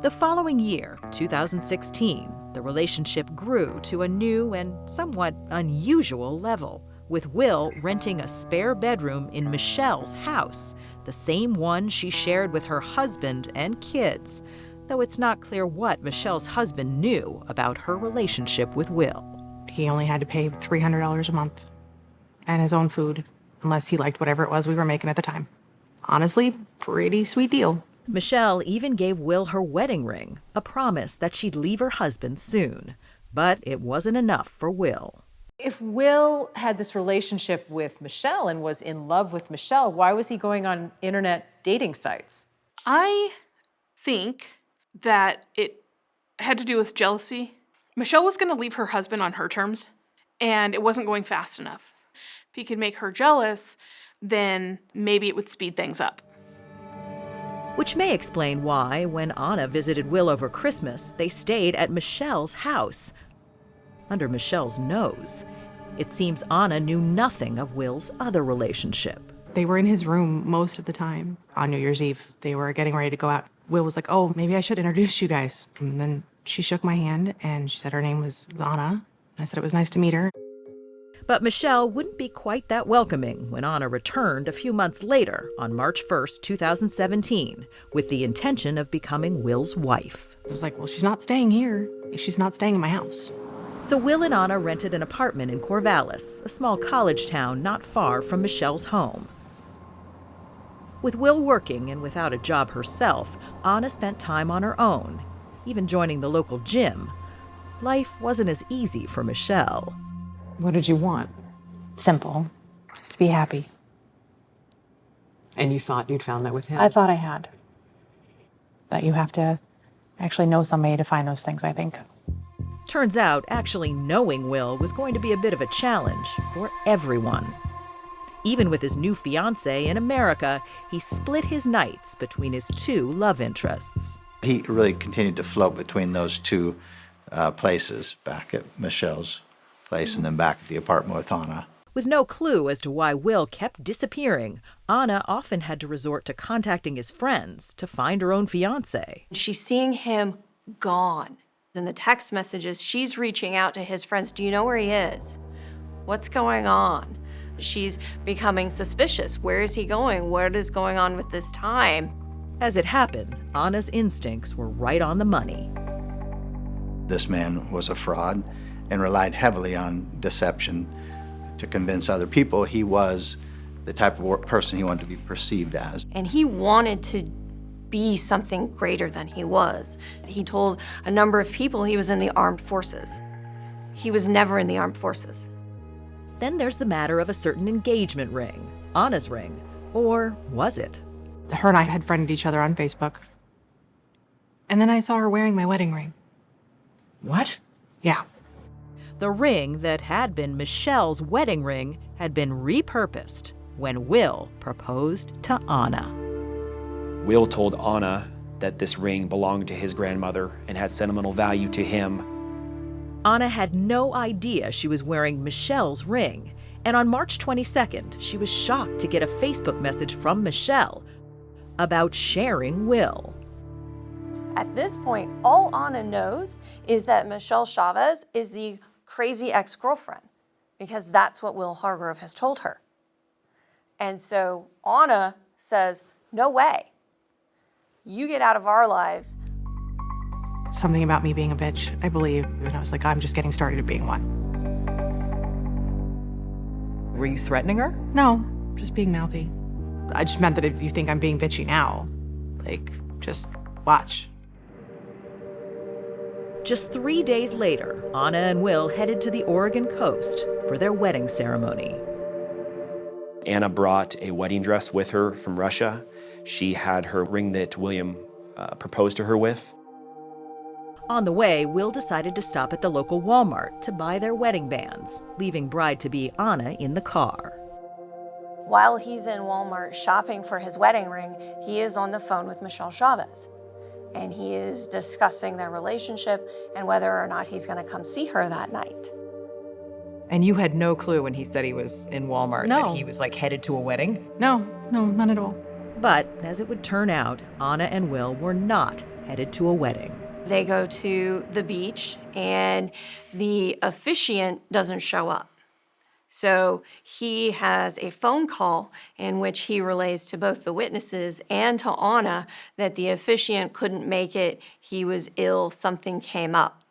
The following year, 2016, the relationship grew to a new and somewhat unusual level, with Will renting a spare bedroom in Michelle's house, the same one she shared with her husband and kids, though it's not clear what Michelle's husband knew about her relationship with Will. He only had to pay $300 a month and his own food, unless he liked whatever it was we were making at the time. Honestly, pretty sweet deal. Michelle even gave Will her wedding ring, a promise that she'd leave her husband soon. But it wasn't enough for Will. If Will had this relationship with Michelle and was in love with Michelle, why was he going on internet dating sites? I think that it had to do with jealousy. Michelle was going to leave her husband on her terms, and it wasn't going fast enough. If he could make her jealous, then maybe it would speed things up. Which may explain why, when Anna visited Will over Christmas, they stayed at Michelle's house, under Michelle's nose. It seems Anna knew nothing of Will's other relationship. They were in his room most of the time. On New Year's Eve, they were getting ready to go out. Will was like, oh, maybe I should introduce you guys. And then she shook my hand, and she said her name was Anna. I said it was nice to meet her. But Michelle wouldn't be quite that welcoming when Anna returned a few months later, on March 1st, 2017, with the intention of becoming Will's wife. I was like, well, she's not staying here. She's not staying in my house. So Will and Anna rented an apartment in Corvallis, a small college town not far from Michelle's home. With Will working and without a job herself, Anna spent time on her own, even joining the local gym. Life wasn't as easy for Michelle. What did you want? Simple. Just to be happy. And you thought you'd found that with him? I thought I had. But you have to actually know somebody to find those things, I think. Turns out, actually knowing Will was going to be a bit of a challenge for everyone. Even with his new fiancée in America, he split his nights between his 2 love interests. He really continued to float between those 2 places, back at Michelle's place and then back at the apartment with Anna. With no clue as to why Will kept disappearing, Anna often had to resort to contacting his friends to find her own fiancé. She's seeing him gone. In the text messages, she's reaching out to his friends. Do you know where he is? What's going on? She's becoming suspicious. Where is he going? What is going on with this time? As it happened, Anna's instincts were right on the money. This man was a fraud and relied heavily on deception to convince other people he was the type of person he wanted to be perceived as. And he wanted to be something greater than he was. He told a number of people he was in the armed forces. He was never in the armed forces. Then there's the matter of a certain engagement ring. Anna's ring, or was it? Her and I had friended each other on Facebook. And then I saw her wearing my wedding ring. What? Yeah. The ring that had been Michelle's wedding ring had been repurposed when Will proposed to Anna. Will told Anna that this ring belonged to his grandmother and had sentimental value to him. Anna had no idea she was wearing Michelle's ring, and on March 22nd, she was shocked to get a Facebook message from Michelle about sharing Will. At this point, all Anna knows is that Michelle Chavez is the crazy ex-girlfriend, because that's what Will Hargrove has told her. And so Anna says, no way. You get out of our lives. Something about me being a bitch, I believe. And I was like, I'm just getting started at being one. Were you threatening her? No, just being mouthy. I just meant that if you think I'm being bitchy now, like, just watch. Just 3 days later, Anna and Will headed to the Oregon coast for their wedding ceremony. Anna brought a wedding dress with her from Russia. She had her ring that William proposed to her with. On the way, Will decided to stop at the local Walmart to buy their wedding bands, leaving bride-to-be Anna in the car. While he's in Walmart shopping for his wedding ring, he is on the phone with Michelle Chavez. And he is discussing their relationship and whether or not he's going to come see her that night. And you had no clue when he said he was in Walmart No. that he was like headed to a wedding? No, none at all. But as it would turn out, Anna and Will were not headed to a wedding. They go to the beach and the officiant doesn't show up. So he has a phone call in which he relays to both the witnesses and to Anna that the officiant couldn't make it, he was ill, something came up.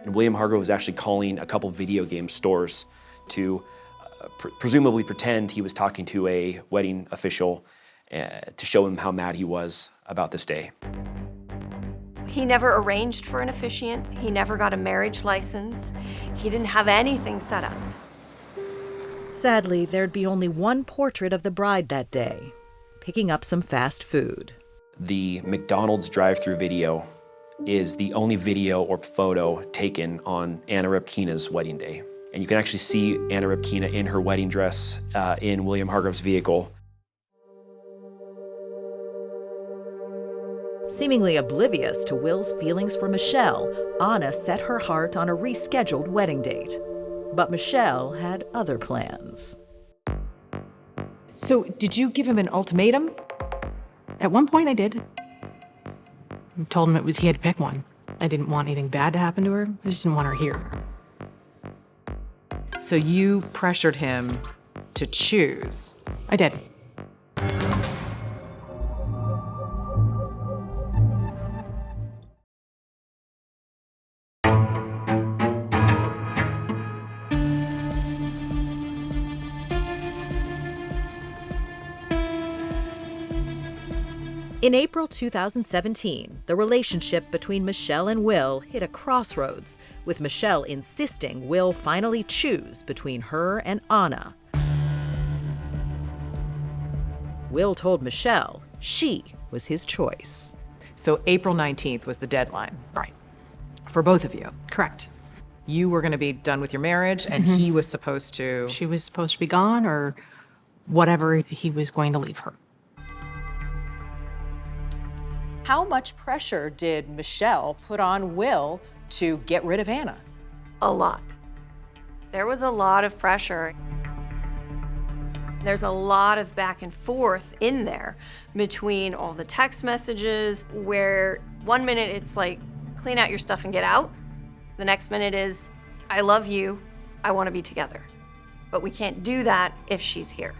And William Hargrove was actually calling a couple video game stores to presumably pretend he was talking to a wedding official to show him how mad he was about this day. He never arranged for an officiant. He never got a marriage license. He didn't have anything set up. Sadly, there'd be only one portrait of the bride that day, picking up some fast food. The McDonald's drive-through video is the only video or photo taken on Anna Repkina's wedding day. And you can actually see Anna Repkina in her wedding dress in William Hargrove's vehicle. Seemingly oblivious to Will's feelings for Michelle, Anna set her heart on a rescheduled wedding date. But Michelle had other plans. So did you give him an ultimatum? At one point I did. I told him he had to pick one. I didn't want anything bad to happen to her. I just didn't want her here. So you pressured him to choose? I did. In April 2017, the relationship between Michelle and Will hit a crossroads, with Michelle insisting Will finally choose between her and Anna. Will told Michelle she was his choice. So April 19th was the deadline. Right. For both of you. Correct. You were going to be done with your marriage, and he was supposed to... She was supposed to be gone, or whatever he was going to leave her. How much pressure did Michelle put on Will to get rid of Anna? A lot. There was a lot of pressure. There's a lot of back and forth in there between all the text messages where 1 minute it's like, clean out your stuff and get out. The next minute is, I love you, I want to be together. But we can't do that if she's here.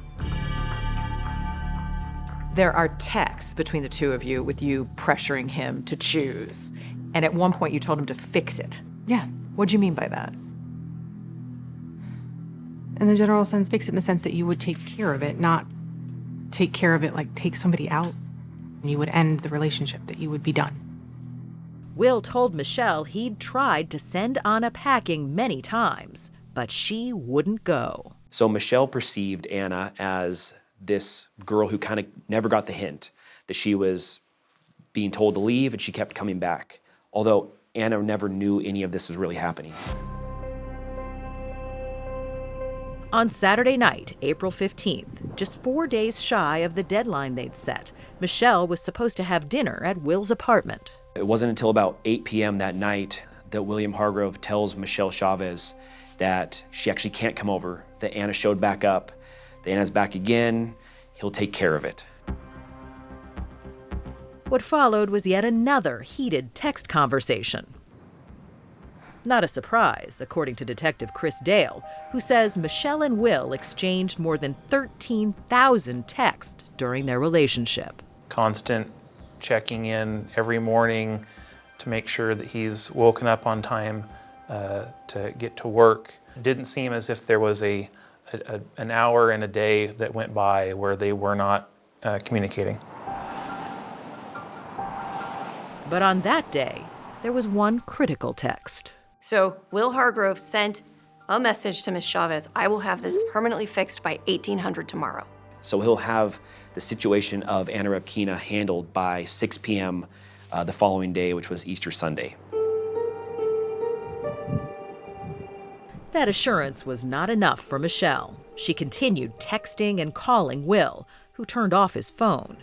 There are texts between the two of you with you pressuring him to choose. And at one point you told him to fix it. Yeah. What'd you mean by that? In the general sense, fix it in the sense that you would take care of it, not take care of it like take somebody out. And you would end the relationship, that you would be done. Will told Michelle he'd tried to send Anna packing many times, but she wouldn't go. So Michelle perceived Anna as this girl who kind of never got the hint that she was being told to leave, and she kept coming back, although Anna never knew any of this was really happening. On Saturday night, April 15th, just 4 days shy of the deadline they'd set, Michelle was supposed to have dinner at Will's apartment. It wasn't until about 8 p.m. that night that William Hargrove tells Michelle Chavez that she actually can't come over, that Anna showed back up, that Anna's back again, he'll take care of it. What followed was yet another heated text conversation. Not a surprise, according to Detective Chris Dale, who says Michelle and Will exchanged more than 13,000 texts during their relationship. Constant checking in every morning to make sure that he's woken up on time to get to work. It didn't seem as if there was an hour in a day that went by where they were not communicating. But on that day, there was one critical text. So Will Hargrove sent a message to Ms. Chavez, I will have this permanently fixed by 1800 tomorrow. So he'll have the situation of Anna Repkina handled by 6 p.m. The following day, which was Easter Sunday. That assurance was not enough for Michelle. She continued texting and calling Will, who turned off his phone.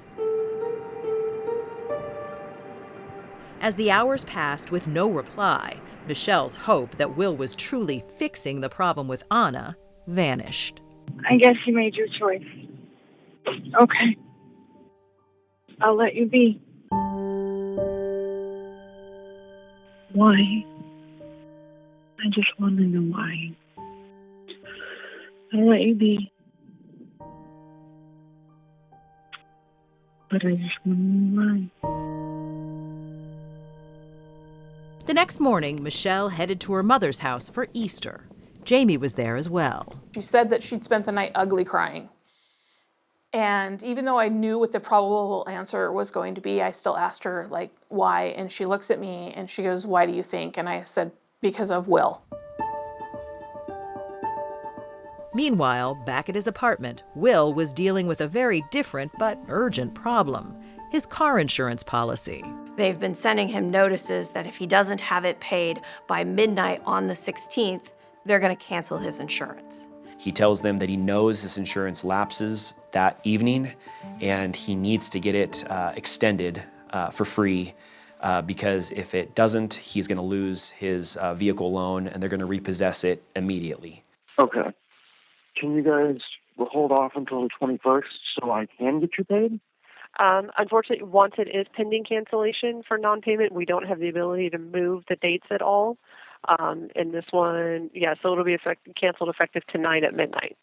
As the hours passed with no reply, Michelle's hope that Will was truly fixing the problem with Anna vanished. I guess you made your choice. Okay. I'll let you be. Why? I just want to know why. I'll let you be. But I just want to know why. The next morning, Michelle headed to her mother's house for Easter. Jamie was there as well. She said that she'd spent the night ugly crying. And even though I knew what the probable answer was going to be, I still asked her, like, why? And she looks at me and she goes, why do you think? And I said, because of Will. Meanwhile, back at his apartment, Will was dealing with a very different but urgent problem: his car insurance policy. They've been sending him notices that if he doesn't have it paid by midnight on the 16th, they're going to cancel his insurance. He tells them that he knows his insurance lapses that evening and he needs to get it extended for free because if it doesn't, he's going to lose his vehicle loan and they're going to repossess it immediately. Okay. Can you guys hold off until the 21st so I can get you paid? Unfortunately, once it is pending cancellation for non-payment, we don't have the ability to move the dates at all. And this one, yeah, so it'll be canceled effective tonight at midnight.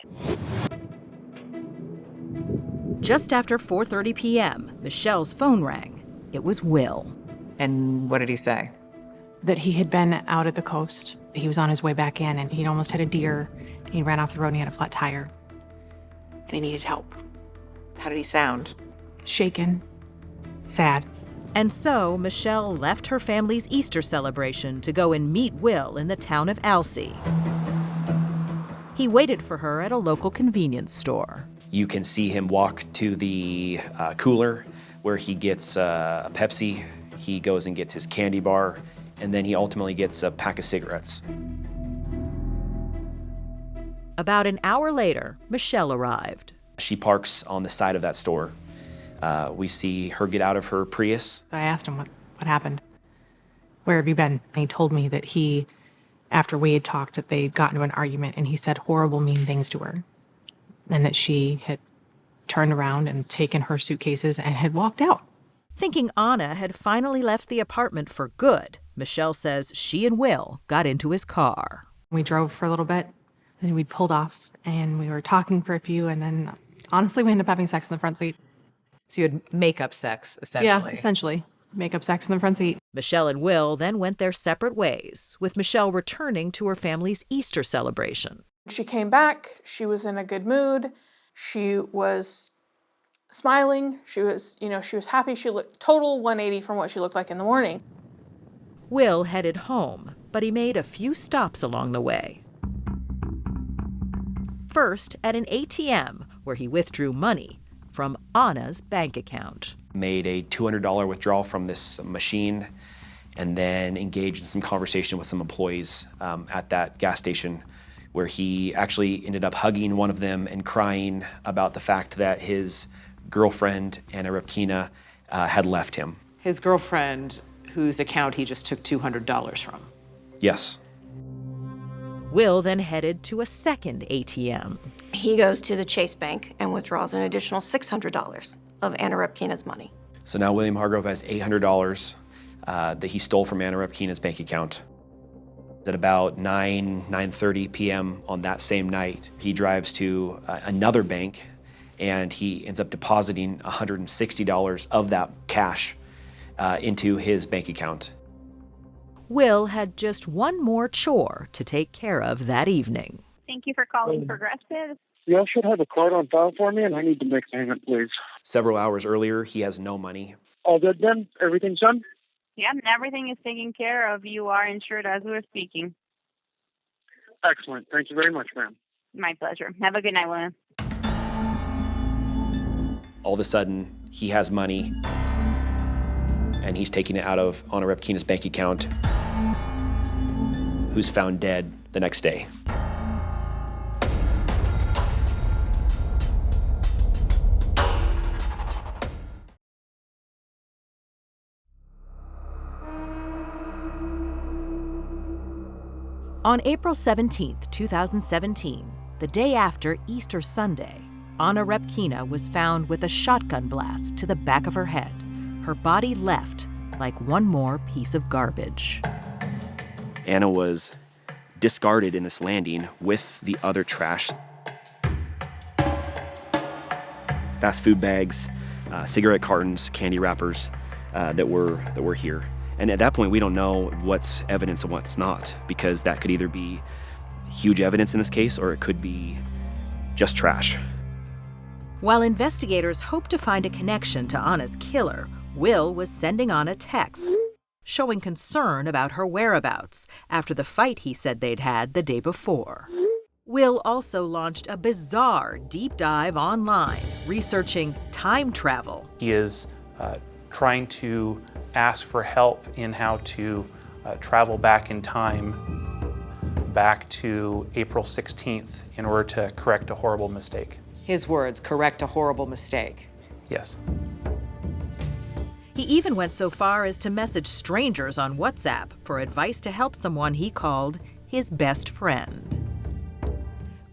Just after 4:30 p.m., Michelle's phone rang. It was Will. And what did he say? That he had been out at the coast. He was on his way back in, and he'd almost had a deer. He ran off the road and he had a flat tire. And he needed help. How did he sound? Shaken. Sad. And so Michelle left her family's Easter celebration to go and meet Will in the town of Alsea. He waited for her at a local convenience store. You can see him walk to the cooler where he gets a Pepsi, he goes and gets his candy bar, and then he ultimately gets a pack of cigarettes. About an hour later, Michelle arrived. She parks on the side of that store. We see her get out of her Prius. I asked him what happened. Where have you been? And he told me that he, after we had talked, that they'd gotten into an argument and he said horrible, mean things to her. And that she had turned around and taken her suitcases and had walked out. Thinking Anna had finally left the apartment for good, Michelle says she and Will got into his car. We drove for a little bit, then we pulled off and we were talking for a few, and then honestly we ended up having sex in the front seat. So you had makeup sex, essentially. Yeah, essentially. Makeup sex in the front seat. Michelle and Will then went their separate ways, with Michelle returning to her family's Easter celebration. She came back. She was in a good mood. She was smiling. She was happy. She looked total 180 from what she looked like in the morning. Will headed home, but he made a few stops along the way. First at an ATM where he withdrew money from Anna's bank account. Made a $200 withdrawal from this machine and then engaged in some conversation with some employees at that gas station, where he actually ended up hugging one of them and crying about the fact that his girlfriend, Anna Repkina, had left him. His girlfriend, whose account he just took $200 from. Yes. Will then headed to a second ATM. He goes to the Chase Bank and withdraws an additional $600 of Anna Repkina's money. So now William Hargrove has $800 that he stole from Anna Repkina's bank account. At about 9:30 p.m. on that same night, he drives to another bank and he ends up depositing $160 of that cash into his bank account. Will had just one more chore to take care of that evening. Thank you for calling Progressive. Y'all should have a card on file for me, and I need to make payment, please. Several hours earlier, he has no money. All good then? Everything's done? Yep, everything is taken care of. You are insured as we're speaking. Excellent. Thank you very much, ma'am. My pleasure. Have a good night, William. All of a sudden, he has money, and he's taking it out of Anna Repkina's bank account, who's found dead the next day. On April 17, 2017, the day after Easter Sunday, Anna Repkina was found with a shotgun blast to the back of her head, her body left like one more piece of garbage. Anna was discarded in this landing with the other trash. Fast food bags, cigarette cartons, candy wrappers that were here. And at that point, we don't know what's evidence and what's not, because that could either be huge evidence in this case or it could be just trash. While investigators hoped to find a connection to Anna's killer, Will was sending Anna texts showing concern about her whereabouts after the fight he said they'd had the day before. Will also launched a bizarre deep dive online, researching time travel. He is trying to ask for help in how to travel back in time, back to April 16th, in order to correct a horrible mistake. His words, correct a horrible mistake. Yes. He even went so far as to message strangers on WhatsApp for advice to help someone he called his best friend.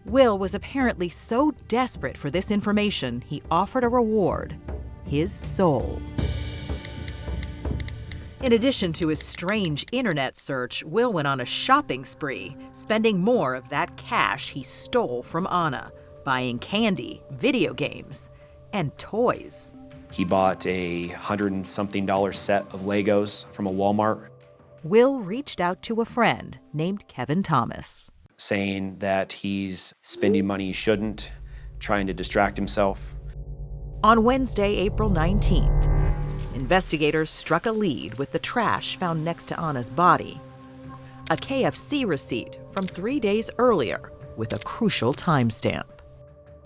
Will was apparently so desperate for this information, he offered a reward: his soul. In addition to his strange internet search, Will went on a shopping spree, spending more of that cash he stole from Anna, buying candy, video games, and toys. He bought a $100-something set of Legos from a Walmart. Will reached out to a friend named Kevin Thomas, saying that he's spending money he shouldn't, trying to distract himself. On Wednesday, April 19th, investigators struck a lead with the trash found next to Anna's body. A KFC receipt from 3 days earlier with a crucial timestamp.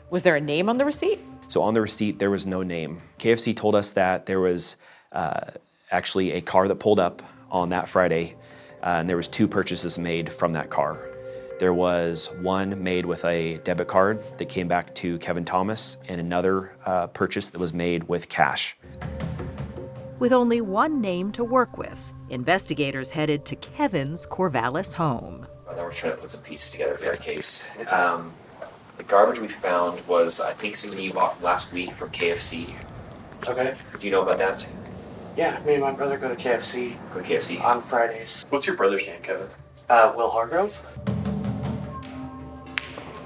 Was there a name on the receipt? So on the receipt, there was no name. KFC told us that there was actually a car that pulled up on that Friday, and there was 2 purchases made from that car. There was one made with a debit card that came back to Kevin Thomas, and another purchase that was made with cash. With only one name to work with, investigators headed to Kevin's Corvallis home. Now we're trying to put some pieces together for our case. The garbage we found was, I think, something you bought last week from KFC. Okay. Do you know about that? Yeah, me and my brother go to KFC. Go to KFC? On Fridays. What's your brother's name, Kevin? Will Hargrove.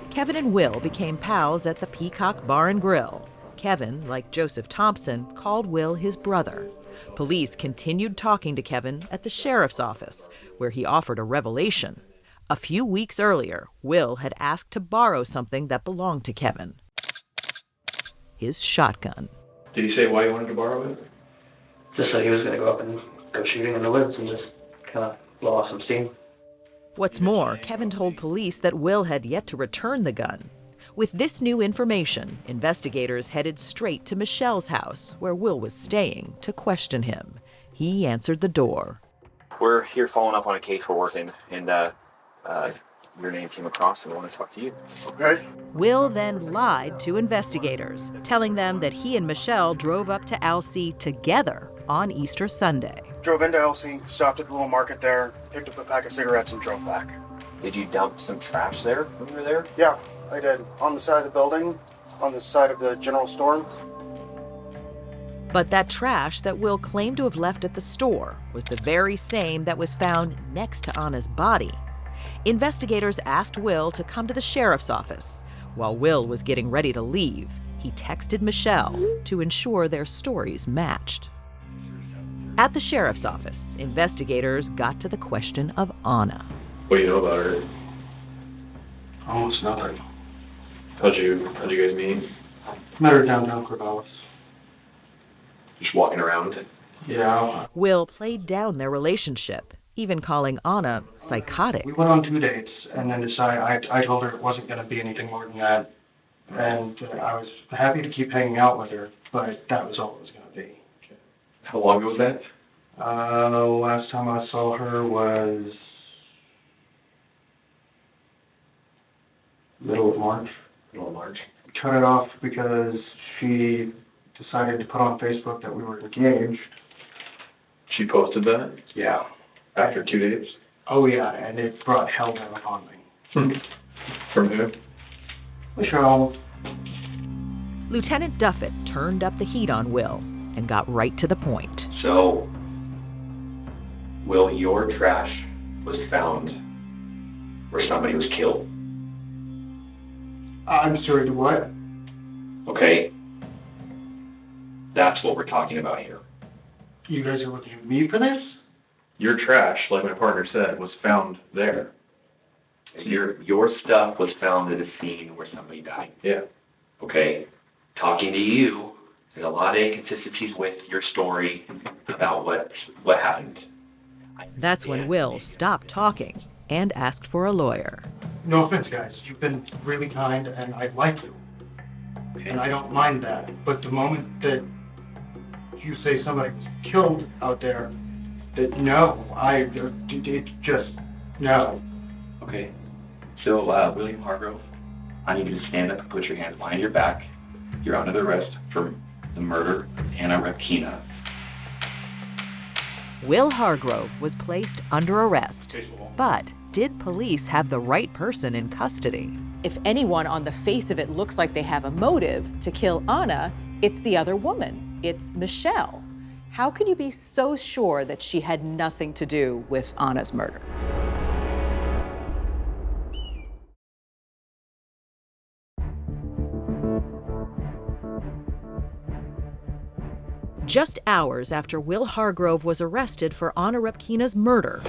Kevin and Will became pals at the Peacock Bar and Grill. Kevin, like Joseph Thompson, called Will his brother. Police continued talking to Kevin at the sheriff's office, where he offered a revelation. A few weeks earlier, Will had asked to borrow something that belonged to Kevin: his shotgun. Did he say why he wanted to borrow it? Just so he was going to go up and go shooting in the woods and just kind of blow off some steam. What's more, Kevin told police that Will had yet to return the gun. With this new information, investigators headed straight to Michelle's house, where Will was staying, to question him. He answered the door. We're here following up on a case we're working, and your name came across, and I want to talk to you. Okay. Will then lied to investigators, telling them that he and Michelle drove up to Alsea together on Easter Sunday. Drove into Elsie, stopped at the little market there, picked up a pack of cigarettes and drove back. Did you dump some trash there when you were there? Yeah, I did. On the side of the building, on the side of the general store. But that trash that Will claimed to have left at the store was the very same that was found next to Anna's body. Investigators asked Will to come to the sheriff's office. While Will was getting ready to leave, he texted Michelle to ensure their stories matched. At the sheriff's office, investigators got to the question of Anna. What do you know about her? Almost nothing. How'd you guys meet? Met her downtown Corvallis. Just walking around? Yeah. Will played down their relationship, even calling Anna psychotic. We went on 2 dates, and then I told her it wasn't going to be anything more than that. And I was happy to keep hanging out with her, but that was all it was going to be. How long ago was that? Last time I saw her was middle of March. Middle of March. Cut it off because she decided to put on Facebook that we were engaged. She posted that? Yeah. After 2 days? Oh yeah, and it brought hell down upon me. From who? Michelle. Lieutenant Duffett turned up the heat on Will and got right to the point. So, Will, your trash was found where somebody was killed. I'm sorry, what? Okay. That's what we're talking about here. You guys are looking at me for this? Your trash, like my partner said, was found there. Your stuff was found at a scene where somebody died. Yeah. Okay. Talking to you, there's a lot of inconsistencies with your story about what happened. That's when Will stopped talking and asked for a lawyer. No offense, guys. You've been really kind, and I like you. And I don't mind that. But the moment that you say somebody was killed out there, that no, it just, no. Okay. So, William Hargrove, I need you to stand up and put your hands behind your back. You're under arrest for the murder of Anna Repkina. Will Hargrove was placed under arrest. But did police have the right person in custody? If anyone on the face of it looks like they have a motive to kill Anna, it's the other woman. It's Michelle. How can you be so sure that she had nothing to do with Anna's murder? Just hours after Will Hargrove was arrested for Anna Repkina's murder,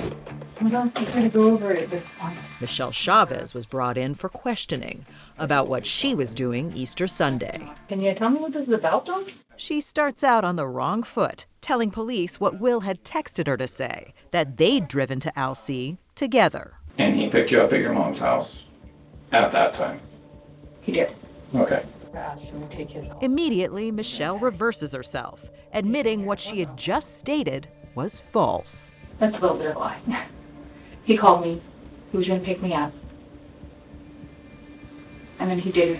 We don't need to go over it at this point. Michelle Chavez was brought in for questioning about what she was doing Easter Sunday. Can you tell me what this is about, though? She starts out on the wrong foot, telling police what Will had texted her to say, that they'd driven to Alsea together. And he picked you up at your mom's house at that time? He did. Okay. Take his. Immediately, Michelle reverses herself, admitting what she had just stated was false. That's a little bit of a lie. He called me. He was going to pick me up. And then he did.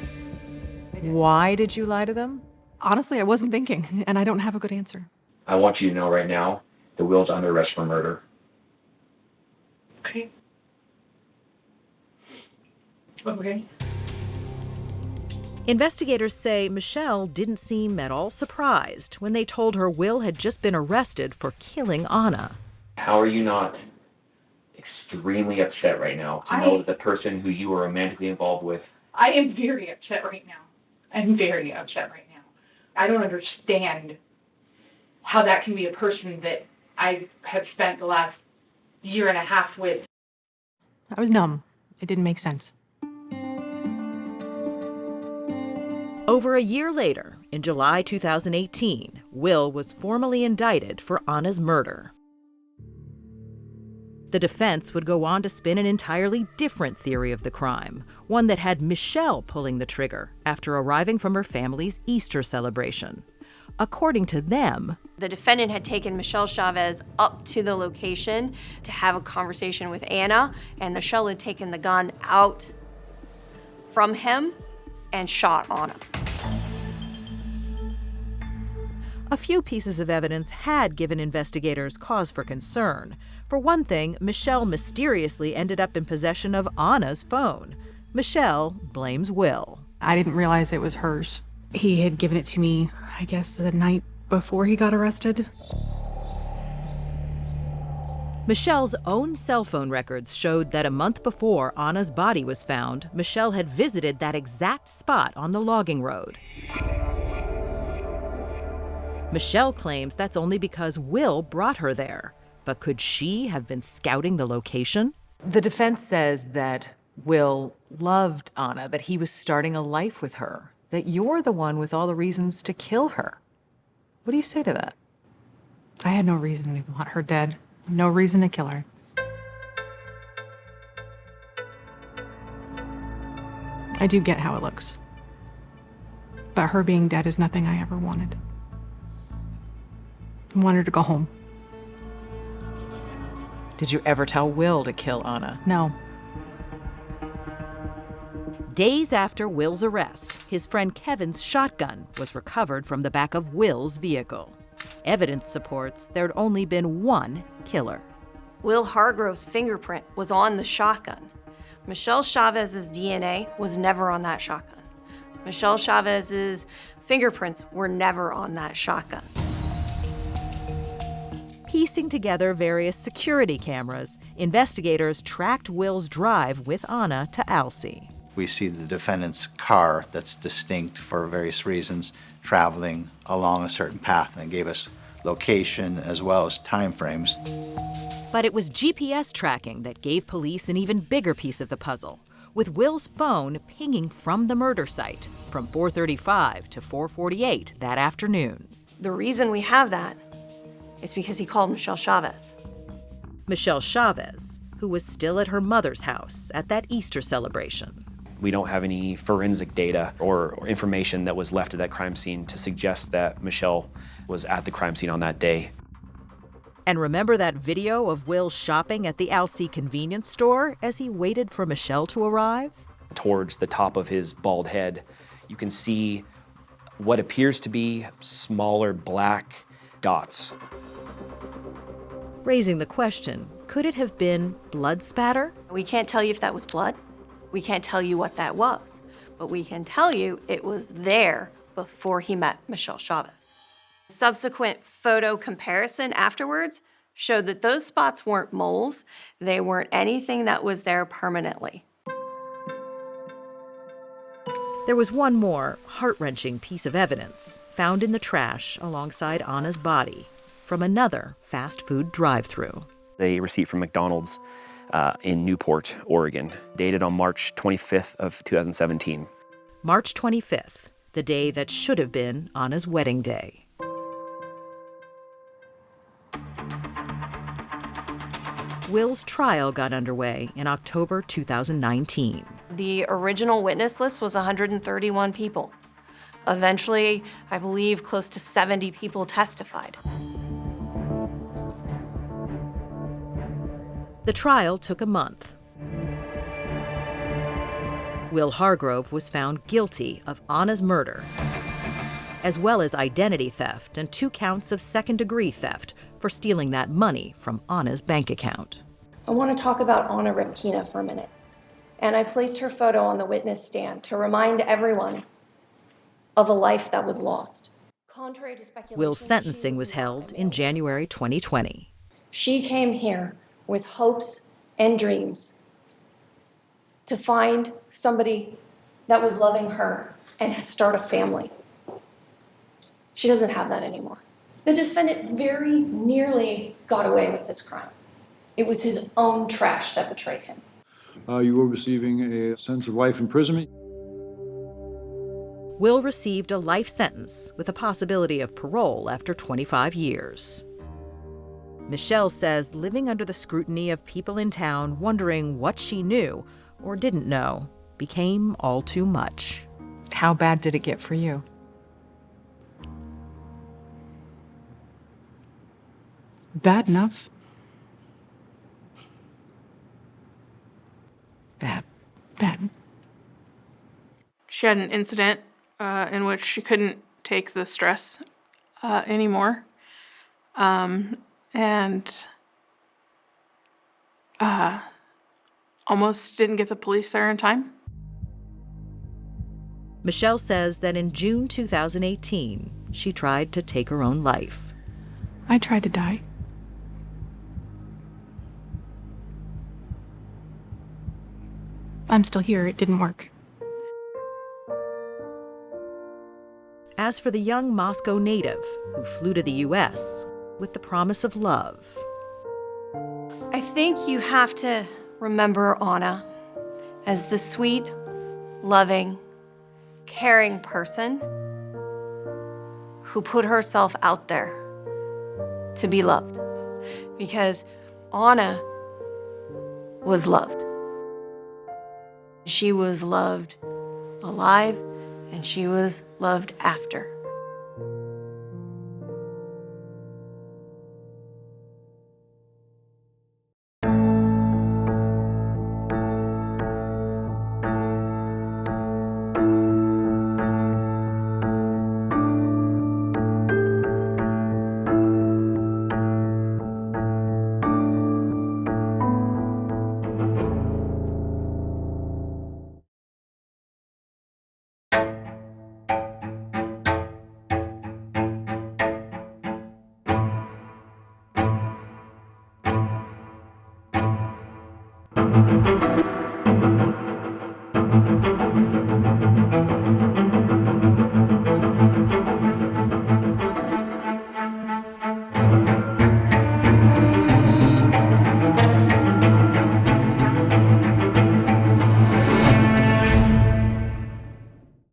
Why did you lie to them? Honestly, I wasn't thinking, and I don't have a good answer. I want you to know right now that Will's under arrest for murder. Okay. Okay. Investigators say Michelle didn't seem at all surprised when they told her Will had just been arrested for killing Anna. How are you not extremely upset right now to know that the person who you were romantically involved with? I am very upset right now. I'm very upset right now. I don't understand how that can be a person that I have spent the last year and a half with. I was numb. It didn't make sense. Over a year later, in July 2018, Will was formally indicted for Anna's murder. The defense would go on to spin an entirely different theory of the crime, one that had Michelle pulling the trigger after arriving from her family's Easter celebration. According to them, the defendant had taken Michelle Chavez up to the location to have a conversation with Anna, and Michelle had taken the gun out from him and shot Anna. a few pieces of evidence had given investigators cause for concern. For one thing, Michelle mysteriously ended up in possession of Anna's phone. Michelle blames Will. I didn't realize it was hers. He had given it to me, I guess, the night before he got arrested. Michelle's own cell phone records showed that a month before Anna's body was found, Michelle had visited that exact spot on the logging road. Michelle claims that's only because Will brought her there. But could she have been scouting the location? The defense says that Will loved Anna, that he was starting a life with her, that you're the one with all the reasons to kill her. What do you say to that? I had no reason to want her dead. No reason to kill her. I do get how it looks. But her being dead is nothing I ever wanted. I want her to go home. Did you ever tell Will to kill Anna? No. Days after Will's arrest, his friend Kevin's shotgun was recovered from the back of Will's vehicle. Evidence supports there'd only been one killer. Will Hargrove's fingerprint was on the shotgun. Michelle Chavez's DNA was never on that shotgun. Michelle Chavez's fingerprints were never on that shotgun. Piecing together various security cameras, investigators tracked Will's drive with Anna to Alsea. We see the defendant's car that's distinct for various reasons traveling along a certain path, and it gave us location as well as time frames. But it was GPS tracking that gave police an even bigger piece of the puzzle, with Will's phone pinging from the murder site from 4:35 to 4:48 that afternoon. The reason we have that is because he called Michelle Chavez. Michelle Chavez, who was still at her mother's house at that Easter celebration. We don't have any forensic data or information that was left at that crime scene to suggest that Michelle was at the crime scene on that day. And remember that video of Will shopping at the Alsea convenience store as he waited for Michelle to arrive? Towards the top of his bald head, you can see what appears to be smaller black dots. Raising the question, could it have been blood spatter? We can't tell you if that was blood. We can't tell you what that was. But we can tell you it was there before he met Michelle Chavez. Subsequent photo comparison afterwards showed that those spots weren't moles. They weren't anything that was there permanently. There was one more heart-wrenching piece of evidence found in the trash alongside Anna's body from another fast food drive-thru. A receipt from McDonald's in Newport, Oregon, dated on March 25th of 2017. March 25th, the day that should have been Anna's wedding day. Will's trial got underway in October 2019. The original witness list was 131 people. Eventually, I believe close to 70 people testified. The trial took a month. Will Hargrove was found guilty of Anna's murder, as well as identity theft and 2 counts of second-degree theft for stealing that money from Anna's bank account. I want to talk about Anna Repkina for a minute. And I placed her photo on the witness stand to remind everyone of a life that was lost. Contrary to speculation, Will's sentencing was held in January 2020. She came here with hopes and dreams to find somebody that was loving her and start a family. She doesn't have that anymore. The defendant very nearly got away with this crime. It was his own trash that betrayed him. You were receiving a sentence of life imprisonment. Will received a life sentence with a possibility of parole after 25 years. Michelle says living under the scrutiny of people in town wondering what she knew or didn't know became all too much. How bad did it get for you? Bad enough. Bad. She had an incident in which she couldn't take the stress anymore. And almost didn't get the police there in time. Michelle says that in June 2018, she tried to take her own life. I tried to die. I'm still here. It didn't work. As for the young Moscow native who flew to the U.S. with the promise of love, I think you have to remember Anna as the sweet, loving, caring person who put herself out there to be loved. Because Anna was loved. She was loved alive, and she was loved after.